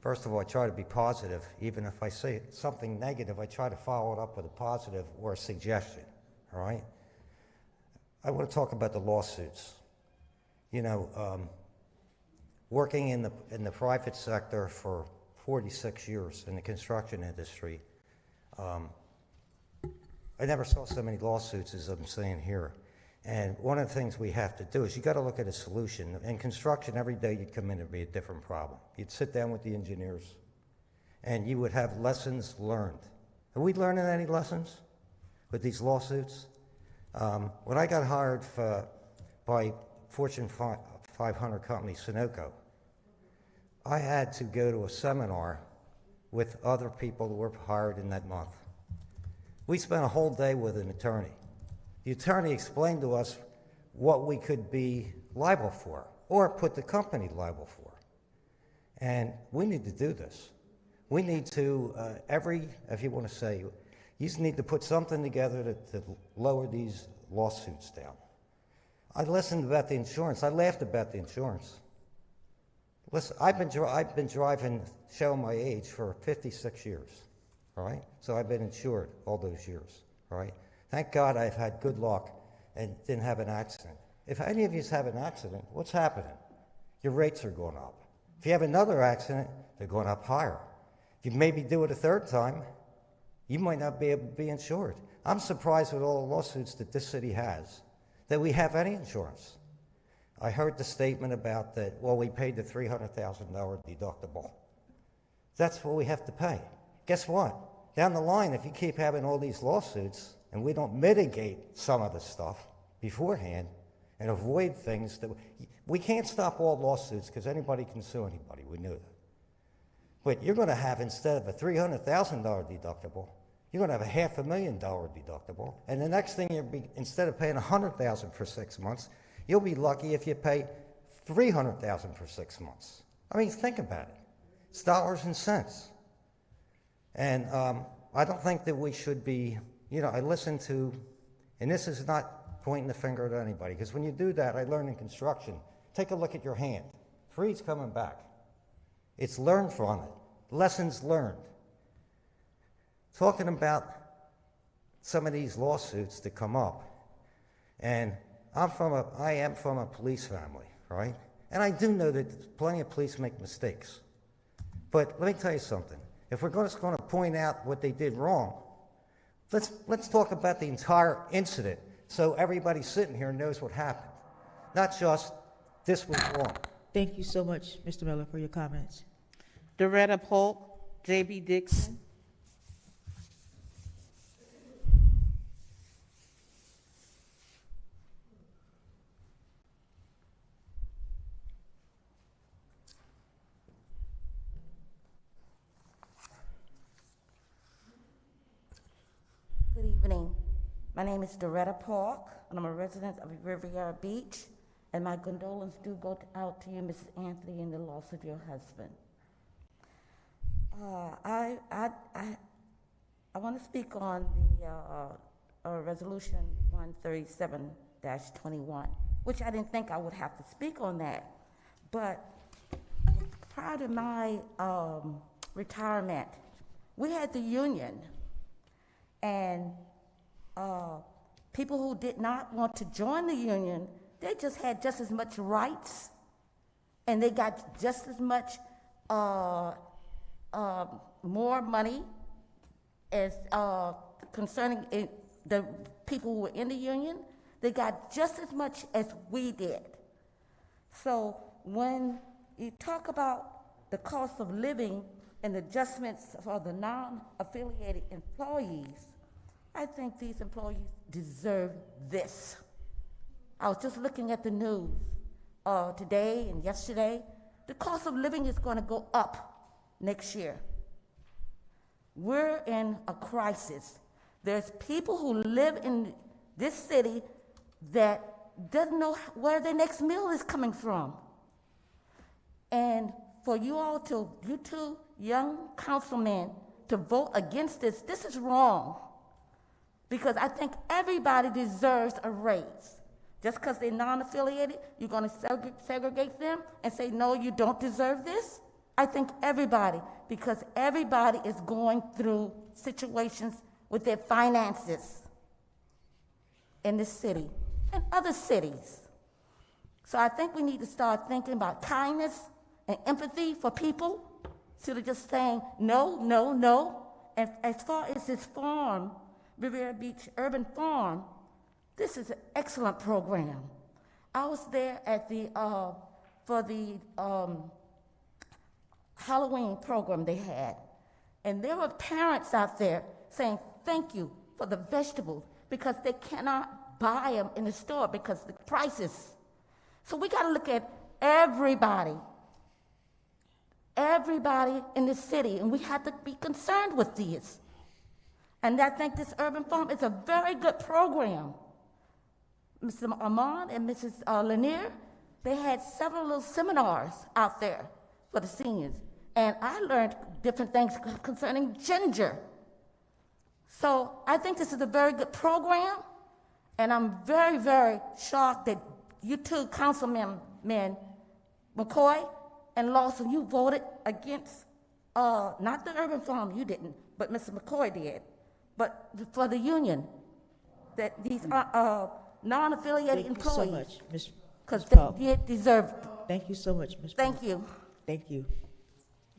first of all, I try to be positive. Even if I say something negative, I try to follow it up with a positive or a suggestion, all right? I want to talk about the lawsuits. You know, working in the private sector for 46 years in the construction industry, I never saw so many lawsuits as I'm seeing here. And one of the things we have to do is you got to look at a solution. In construction, every day you'd come in and be a different problem. You'd sit down with the engineers, and you would have lessons learned. Are we learning any lessons with these lawsuits? When I got hired by Fortune 500 company Sunoco, I had to go to a seminar with other people who were hired in that month. We spent a whole day with an attorney. The attorney explained to us what we could be liable for or put the company liable for. And we need to do this. We need to, if you want to say, you just need to put something together to lower these lawsuits down. I listened about the insurance. I laughed about the insurance. Listen, I've been driving, showing my age, for 56 years, all right? So I've been insured all those years, all right? Thank God I've had good luck and didn't have an accident. If any of you have an accident, what's happening? Your rates are going up. If you have another accident, they're going up higher. If you maybe do it a third time, you might not be able to be insured. I'm surprised with all the lawsuits that this city has, that we have any insurance. I heard the statement about that, well, we paid the $300,000 deductible. That's what we have to pay. Guess what? Down the line, if you keep having all these lawsuits and we don't mitigate some of the stuff beforehand and avoid things that we can't stop all lawsuits because anybody can sue anybody. We knew that. But you're going to have, instead of a $300,000 deductible, you're going to have a $500,000 deductible. And the next thing, instead of paying $100,000 for 6 months, you'll be lucky if you pay $300,000 for 6 months. I mean, think about it. It's dollars and cents. And I don't think that we should be, you know, I listen to, and this is not pointing the finger at anybody, because when you do that, I learned in construction, take a look at your hand. Free's coming back. It's learned from it. Lessons learned. Talking about some of these lawsuits that come up, and I am from a police family, right? And I do know that plenty of police make mistakes. But let me tell you something. If we're just going to point out what they did wrong, let's talk about the entire incident so everybody sitting here knows what happened. Not just, this was wrong. Thank you so much, Mr. Miller, for your comments. Doretta Polk, J.B. Dixon. Good evening. My name is Doretta Park, and I'm a resident of Riviera Beach, and my condolences do go out to you, Mrs. Anthony, and the loss of your husband. I want to speak on the resolution 137-21, which I didn't think I would have to speak on that, but prior to my retirement, we had the union. And people who did not want to join the union, they just had just as much rights, and they got just as much more money as concerning the people who were in the union. They got just as much as we did. So when you talk about the cost of living and adjustments for the non-affiliated employees, I think these employees deserve this. I was just looking at the news today and yesterday. The cost of living is going to go up next year. We're in a crisis. There's people who live in this city that doesn't know where their next meal is coming from. And for you all to, you two young councilmen, to vote against this, this is wrong. Because I think everybody deserves a raise. Just because they're non-affiliated, you're going to segregate them and say, no, you don't deserve this? I think everybody, because everybody is going through situations with their finances in this city and other cities. So I think we need to start thinking about kindness and empathy for people instead of just saying no, no, no. And as far as this farm, Riviera Beach Urban Farm, this is an excellent program. I was there at the for the Halloween program they had, and there were parents out there saying thank you for the vegetables because they cannot buy them in the store because the prices. So we got to look at everybody in the city, and we have to be concerned with this. And I think this urban farm is a very good program. Mr. Armand and Mrs. Lanier, they had several little seminars out there for the seniors. And I learned different things concerning ginger. So I think this is a very good program. And I'm very, very shocked that you two councilmen, McCoy and Lawson, you voted against, not the urban farm, you didn't, but Mr. McCoy did, but for the union, that these are non-affiliated employees. Thank you so much, Ms. Because Paul. they deserve it. Thank you so much, Ms. Thank Paul. you. Thank you.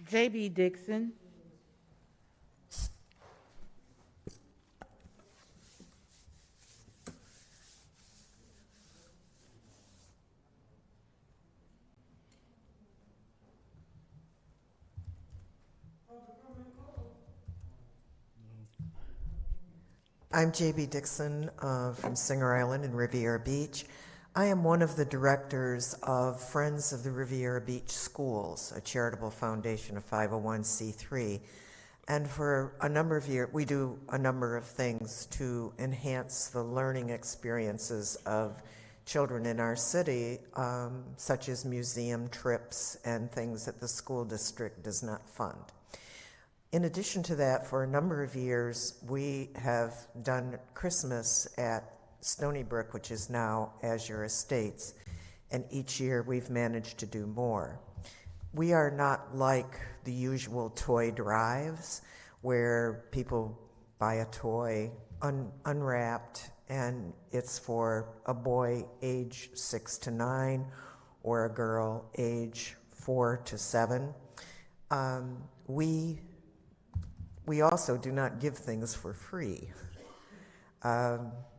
J.B. Dixon. I'm J.B. Dixon from Singer Island in Riviera Beach. I am one of the directors of Friends of the Riviera Beach Schools, a charitable foundation of 501c3. And for a number of years, we do a number of things to enhance the learning experiences of children in our city, such as museum trips and things that the school district does not fund. In addition to that, for a number of years, we have done Christmas at Stony Brook, which is now Azure Estates, and each year we've managed to do more. We are not like the usual toy drives where people buy a toy unwrapped and it's for a boy age 6 to 9 or a girl age 4 to 7. We also do not give things for free,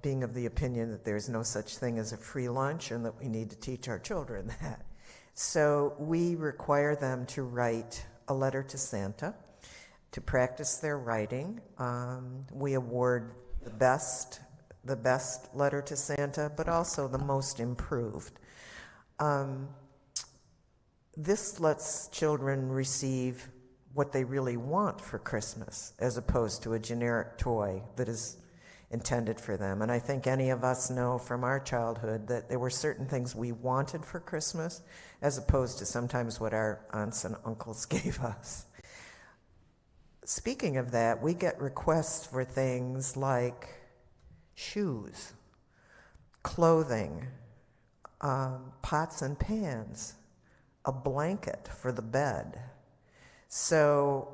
being of the opinion that there's no such thing as a free lunch and that we need to teach our children that. So we require them to write a letter to Santa, to practice their writing. We award the best letter to Santa, but also the most improved. This lets children receive what they really want for Christmas, as opposed to a generic toy that is intended for them. And I think any of us know from our childhood that there were certain things we wanted for Christmas, as opposed to sometimes what our aunts and uncles gave us. Speaking of that, we get requests for things like shoes, clothing, pots and pans, a blanket for the bed. So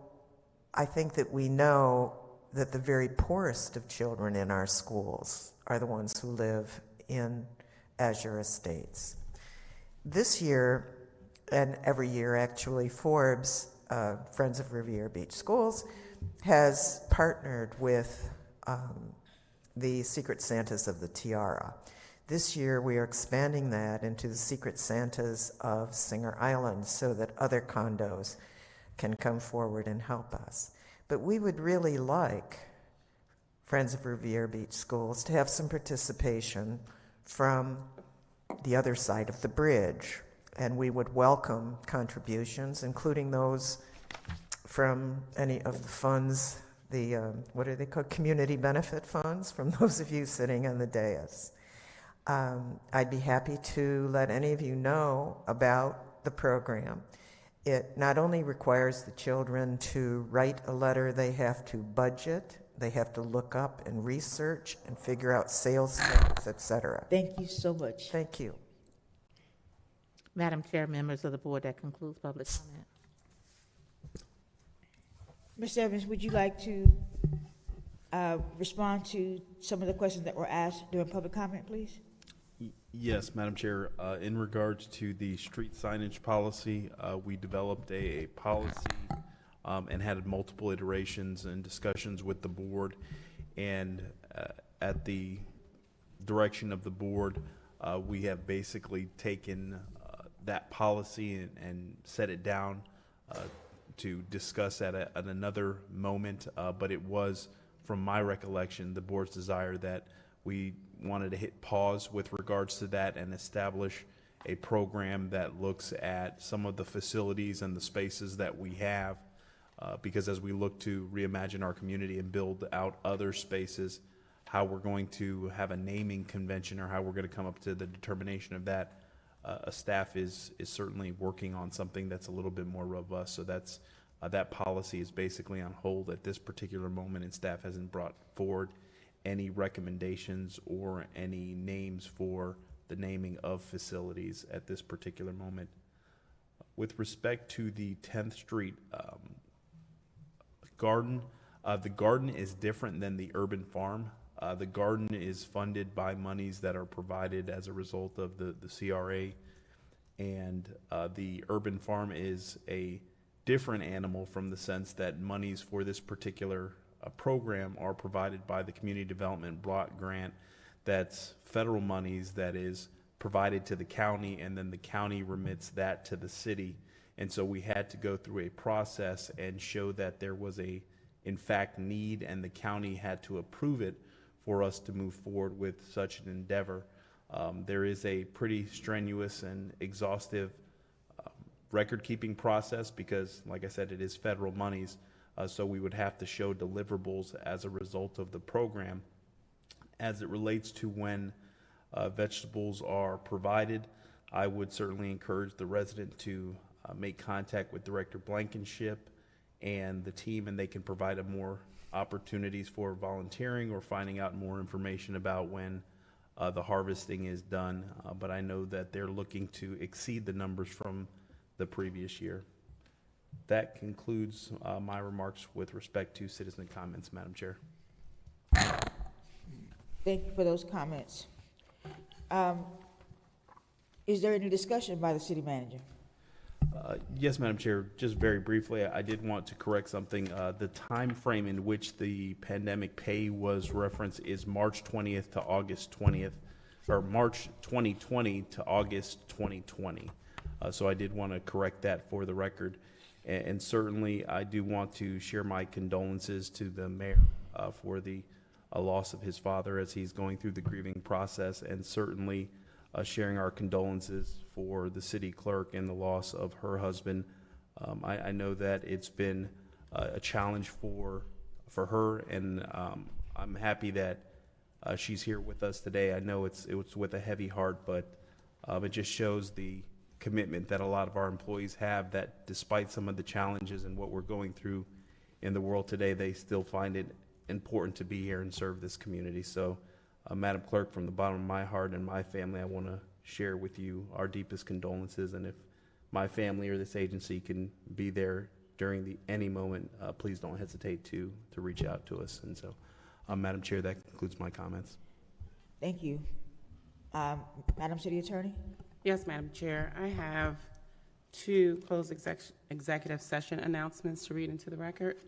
I think that we know that the very poorest of children in our schools are the ones who live in Azure Estates. This year, and every year actually, Forbes, Friends of Riviera Beach Schools, has partnered with the Secret Santas of the Tiara. This year we are expanding that into the Secret Santas of Singer Island so that other condos can come forward and help us. But we would really like Friends of Riviera Beach Schools to have some participation from the other side of the bridge. And we would welcome contributions, including those from any of the funds, the, what are they called, community benefit funds, from those of you sitting on the dais. I'd be happy to let any of you know about the program. It not only requires the children to write a letter, they have to budget They have to look up and research and figure out sales tax, et cetera. Thank you so much. Thank you. Madam Chair, members of the board, that concludes public comment. Ms. Evans, would you like to respond to some of the questions that were asked during public comment, please? Yes, Madam Chair. In regards to the street signage policy, we developed a policy and had multiple iterations and discussions with the board. And at the direction of the board, we have basically taken that policy and set it down to discuss at another moment. But it was, from my recollection, the board's desire that we wanted to hit pause with regards to that and establish a program that looks at some of the facilities and the spaces that we have, because as we look to reimagine our community and build out other spaces, how we're going to have a naming convention or how we're going to come up to the determination of that, a staff is certainly working on something that's a little bit more robust. So that's that policy is basically on hold at this particular moment, and staff hasn't brought forward any recommendations or any names for the naming of facilities at this particular moment. With respect to the 10th Street garden, the garden is different than the urban farm. The garden is funded by monies that are provided as a result of the CRA, and the urban farm is a different animal from the sense that monies for this particular program are provided by the Community Development Block Grant. That's federal monies that is provided to the county, and then the county remits that to the city. And so we had to go through a process and show that there was in fact, need, and the county had to approve it for us to move forward with such an endeavor. There is a pretty strenuous and exhaustive record-keeping process because, like I said, it is federal monies. So we would have to show deliverables as a result of the program. As it relates to when vegetables are provided, I would certainly encourage the resident to make contact with Director Blankenship and the team, and they can provide more opportunities for volunteering or finding out more information about when the harvesting is done. But I know that they're looking to exceed the numbers from the previous year. That concludes my remarks with respect to citizen comments, Madam Chair. Thank you for those comments. Is there any discussion by the city manager? Yes, Madam Chair. Just very briefly, I did want to correct something. The time frame in which the pandemic pay was referenced is March 20th to August 20th, or March 2020 to August 2020. So I did want to correct that for the record. And certainly, I do want to share my condolences to the mayor for the loss of his father as he's going through the grieving process, and certainly sharing our condolences for the city clerk and the loss of her husband. I know that it's been a challenge for her, and I'm happy that she's here with us today. I know it's with a heavy heart, but it just shows the commitment that a lot of our employees have, that despite some of the challenges and what we're going through in the world today, they still find it important to be here and serve this community. So, Madam Clerk, from the bottom of my heart and my family, I want to share with you our deepest condolences. And if my family or this agency can be there during any moment, please don't hesitate to reach out to us. And so, Madam Chair, that concludes my comments. Thank you. Madam City Attorney? Yes, Madam Chair. I have two closed executive session announcements to read into the record.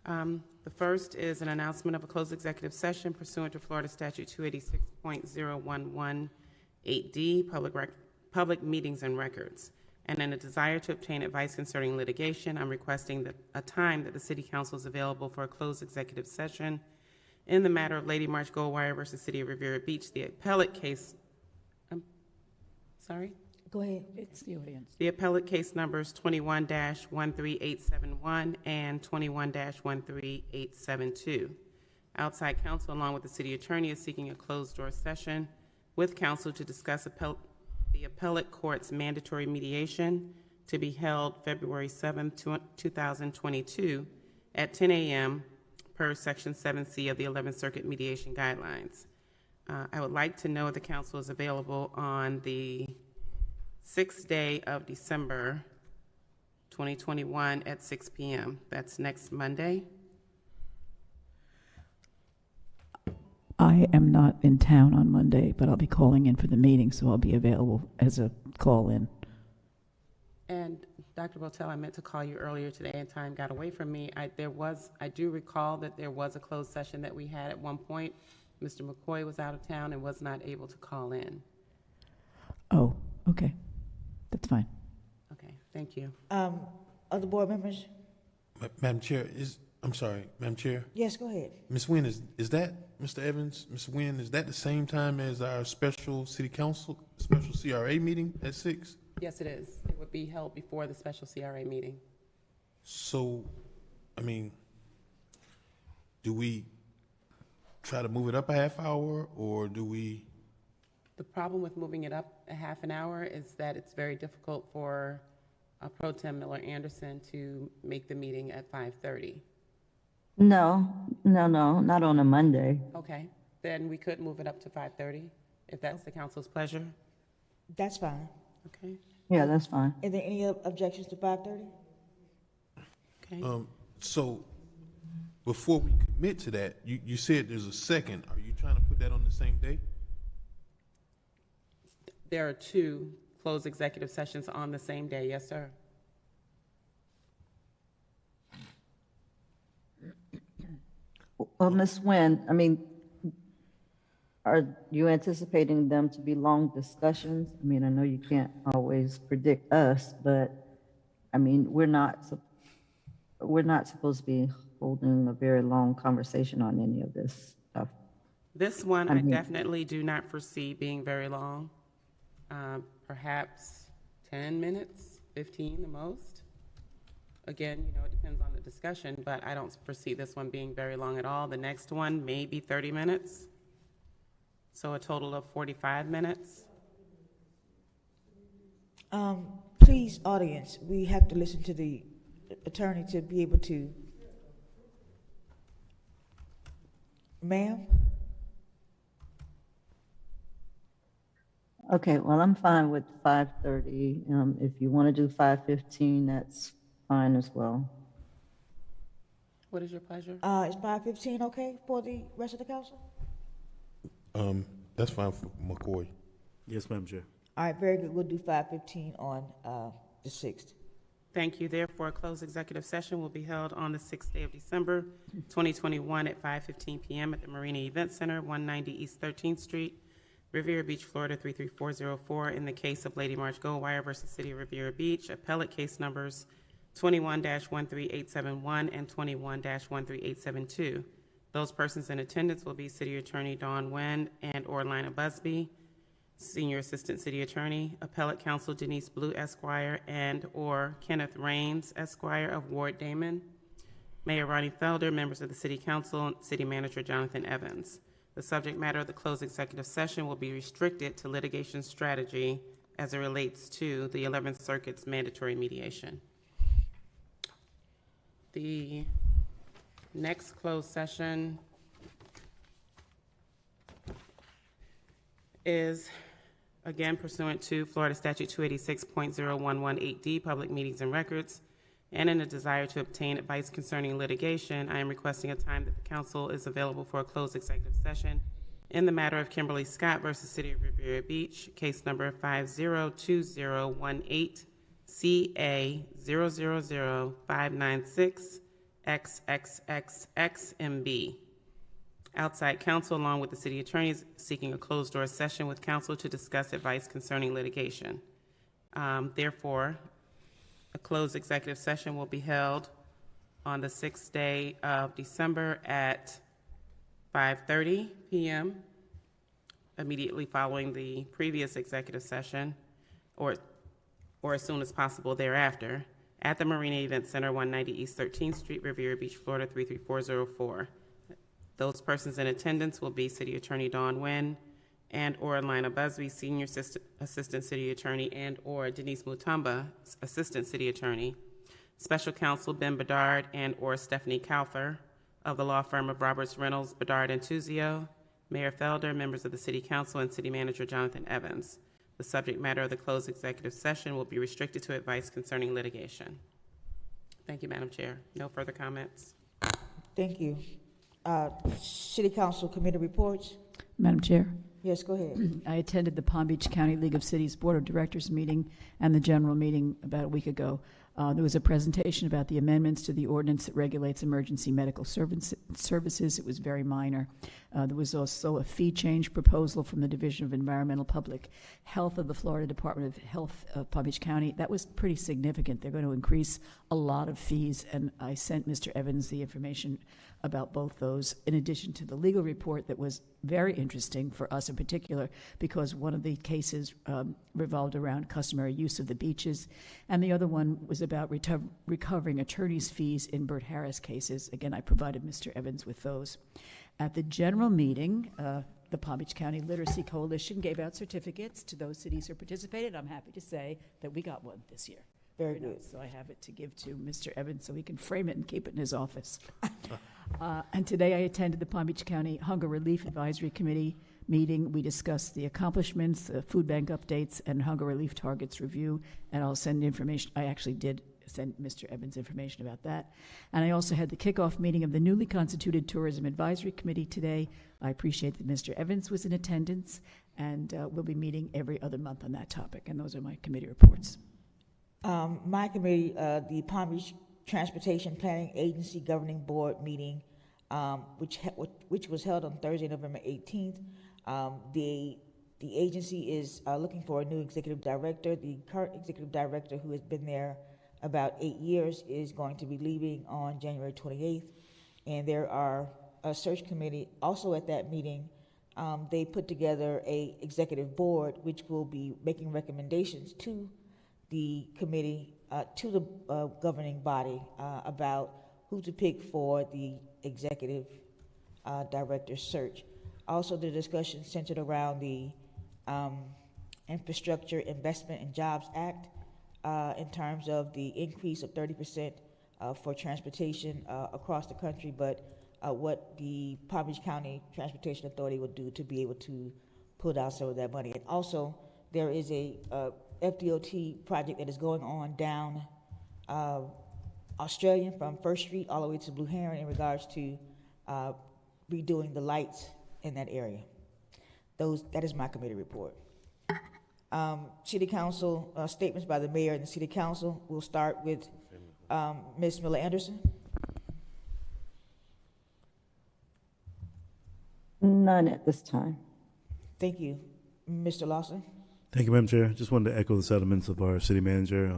The first is an announcement of a closed executive session pursuant to Florida Statute 286.0118D, public meetings and records. And in a desire to obtain advice concerning litigation, I'm requesting a time that the City Council is available for a closed executive session in the matter of Lady March Goldwire versus City of Riviera Beach, the appellate case. Sorry? Go ahead. It's the audience. The appellate case numbers 21-13871 and 21-13872. Outside counsel, along with the city attorney, is seeking a closed-door session with counsel to discuss the appellate court's mandatory mediation to be held February 7, 2022 at 10 a.m. per Section 7C of the 11th Circuit Mediation Guidelines. I would like to know if the council is available on the 6th day of December 2021 at 6 p.m. That's next Monday. I am not in town on Monday, but I'll be calling in for the meeting, so I'll be available as a call-in. And Dr. Botel, I meant to call you earlier today and time got away from me. I do recall that there was a closed session that we had at one point. Mr. McCoy was out of town and was not able to call in. Oh, okay. That's fine. Okay, thank you. Other board members? Madam Chair, I'm sorry, Madam Chair. Yes, go ahead. Ms. Nguyen, is that, Mr. Evans, Ms. Nguyen, is that the same time as our special city council, special CRA meeting at 6? Yes, it is. It would be held before the special CRA meeting. So, I mean, do we try to move it up a half hour, or do we? The problem with moving it up a half an hour is that it's very difficult for Pro Tem Miller Anderson to make the meeting at 5:30. No, not on a Monday. Okay, then we could move it up to 5:30 if that's the council's pleasure. That's fine. Okay. Yeah, that's fine. Are there any objections to 5:30? Okay. So, before we commit to that, you said there's a second. Are you trying to put that on the same day? There are 2 closed executive sessions on the same day. Yes, sir. Well, Ms. Nguyen, I mean, are you anticipating them to be long discussions? I mean, I know you can't always predict us, but I mean, we're not supposed to be holding a very long conversation on any of this stuff. This one, I definitely do not foresee being very long. Perhaps 10 minutes, 15 the most. Again, it depends on the discussion, but I don't foresee this one being very long at all. The next one, maybe 30 minutes. So a total of 45 minutes. Please, audience, we have to listen to the attorney to be able to. Ma'am? Okay, well, I'm fine with 5:30. If you want to do 5:15, that's fine as well. What is your pleasure? Is 5:15 okay for the rest of the council? That's fine for McCoy. Yes, Madam Chair. All right, very good. We'll do 5:15 on the 6th. Thank you. Therefore, a closed executive session will be held on the 6th day of December, 2021 at 5:15 p.m. at the Marina Event Center, 190 East 13th Street, Riviera Beach, Florida, 33404, in the case of Lady March Goldwire versus City of Riviera Beach, appellate case numbers 21-13871 and 21-13872. Those persons in attendance will be City Attorney Dawn Nguyen and or Lina Busby, Senior Assistant City Attorney, Appellate Counsel Denise Blue, Esquire, and or Kenneth Raines, Esquire of Ward Damon, Mayor Ronnie Felder, members of the City Council, and City Manager Jonathan Evans. The subject matter of the closed executive session will be restricted to litigation strategy as it relates to the 11th Circuit's mandatory mediation. The next closed session is, again, pursuant to Florida Statute 286.0118D, Public Meetings and Records, and in a desire to obtain advice concerning litigation, I am requesting a time that the council is available for a closed executive session in the matter of Kimberly Scott versus City of Riviera Beach, case number 502018 CA 000596XXXXMB. Outside counsel, along with the city attorneys, seeking a closed-door session with counsel to discuss advice concerning litigation. Therefore, a closed executive session will be held on the 6th day of December at 5:30 p.m., immediately following the previous executive session, or as soon as possible thereafter, at the Marina Event Center, 190 East 13th Street, Riviera Beach, Florida, 33404. Those persons in attendance will be City Attorney Dawn Nguyen and or Lina Busby, Senior Assistant City Attorney, and or Denise Mutomba, Assistant City Attorney, Special Counsel Ben Bedard and or Stephanie Calfer, of the law firm of Roberts, Reynolds, Bedard, and Tuzio, Mayor Felder, members of the City Council, and City Manager Jonathan Evans. The subject matter of the closed executive session will be restricted to advice concerning litigation. Thank you, Madam Chair. No further comments. Thank you. City Council Committee reports. Madam Chair, Yes, go ahead. I attended the Palm Beach County League of Cities Board of Directors meeting and the general meeting about a week ago. There was a presentation about the amendments to the ordinance that regulates emergency medical services. It was very minor. There was also a fee change proposal from the Division of Environmental Public Health of the Florida Department of Health of Palm Beach County. That was pretty significant. They're going to increase a lot of fees, and I sent Mr. Evans the information about both those, in addition to the legal report that was very interesting for us in particular, because one of the cases revolved around customary use of the beaches, and the other one was about recovering attorney's fees in Bert Harris cases. Again, I provided Mr. Evans with those. At the general meeting, the Palm Beach County Literacy Coalition gave out certificates to those cities who participated. I'm happy to say that we got one this year. Very good. So I have it to give to Mr. Evans so he can frame it and keep it in his office. And today I attended the Palm Beach County Hunger Relief Advisory Committee meeting. We discussed the accomplishments, the food bank updates, and hunger relief targets review, and I'll send information. I actually did send Mr. Evans information about that. And I also had the kickoff meeting of the newly constituted Tourism Advisory Committee today. I appreciate that Mr. Evans was in attendance, and we'll be meeting every other month on that topic, and those are my committee reports. My committee, the Palm Beach Transportation Planning Agency Governing Board meeting, which was held on Thursday, November 18th. The agency is looking for a new executive director. The current executive director, who has been there about 8 years, is going to be leaving on January 28th. And there are a search committee also at that meeting. They put together a executive board which will be making recommendations to the committee, to the governing body about who to pick for the executive director search. Also, the discussion centered around the Infrastructure Investment and Jobs Act in terms of the increase of 30% for transportation across the country, but what the Palm Beach County Transportation Authority will do to be able to pull out some of that money. And also, there is a FDOT project that is going on down Australian from First Street all the way to Blue Heron in regards to redoing the lights in that area. That is my committee report. City Council statements by the mayor and the City Council. We'll start with Ms. Miller Anderson. None at this time. Thank you. Mr. Lawson. Thank you, Madam Chair. Just wanted to echo the sentiments of our city manager.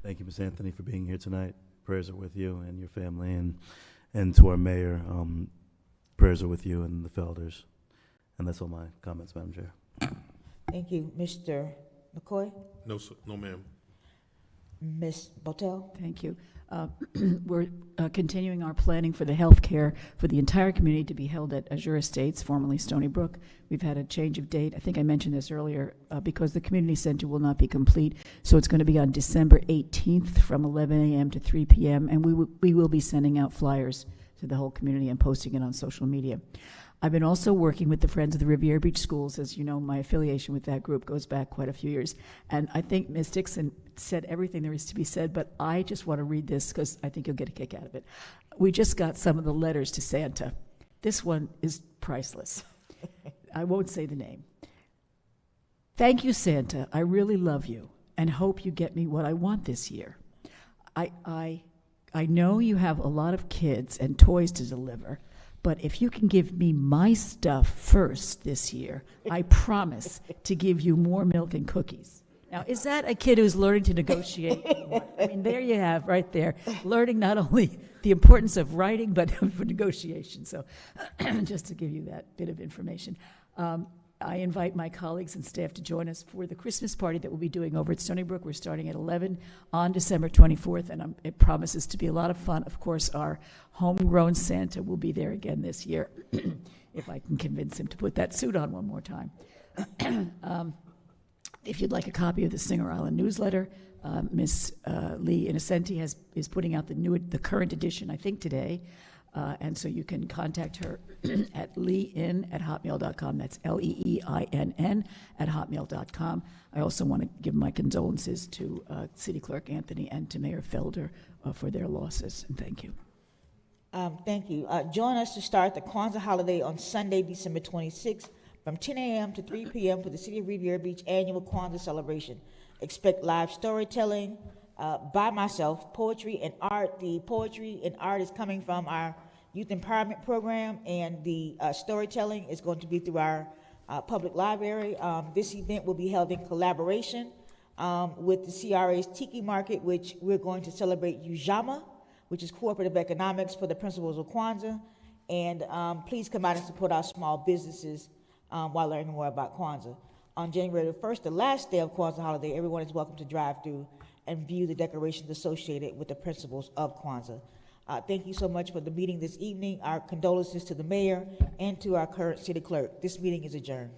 Thank you, Ms. Anthony, for being here tonight. Prayers are with you and your family, and to our mayor, prayers are with you and the Felders. And that's all my comments, Madam Chair. Thank you. Mr. McCoy? No, sir. No, ma'am. Ms. Botel? Thank you. We're continuing our planning for the health care for the entire community to be held at Azure Estates, formerly Stony Brook. We've had a change of date. I think I mentioned this earlier because the community center will not be complete. So it's going to be on December 18th from 11 a.m. to 3 p.m. And we will be sending out flyers to the whole community and posting it on social media. I've been also working with the Friends of the Riviera Beach Schools. As you know, my affiliation with that group goes back quite a few years. And I think Ms. Dixon said everything there is to be said, but I just want to read this because I think you'll get a kick out of it. We just got some of the letters to Santa. This one is priceless. I won't say the name. Thank you, Santa. I really love you and hope you get me what I want this year. I know you have a lot of kids and toys to deliver, but if you can give me my stuff first this year, I promise to give you more milk and cookies. Now, is that a kid who's learning to negotiate? I mean, there you have right there, learning not only the importance of writing, but for negotiation. So just to give you that bit of information. I invite my colleagues and staff to join us for the Christmas party that we'll be doing over at Stony Brook. We're starting at 11 on December 24th, and it promises to be a lot of fun. Of course, our homegrown Santa will be there again this year, if I can convince him to put that suit on one more time. If you'd like a copy of the Singer Island newsletter, Ms. Lee Innocenti is putting out the current edition, I think today. And so you can contact her at leein@hotmail.com. That's LEEINN@hotmail.com. I also want to give my condolences to City Clerk Anthony and to Mayor Felder for their losses, and thank you. Thank you. Join us to start the Kwanzaa holiday on Sunday, December 26th from 10 a.m. to 3 p.m. for the City of Riviera Beach annual Kwanzaa celebration. Expect live storytelling by myself, poetry and art. The poetry and art is coming from our youth empowerment program, and the storytelling is going to be through our public library. This event will be held in collaboration with the CRA's Tiki Market, which we're going to celebrate Ujama, which is cooperative economics for the principles of Kwanzaa. And please come out and support our small businesses while learning more about Kwanzaa. On January the 1st, the last day of Kwanzaa holiday, everyone is welcome to drive through and view the decorations associated with the principles of Kwanzaa. Thank you so much for the meeting this evening. Our condolences to the mayor and to our current city clerk. This meeting is adjourned.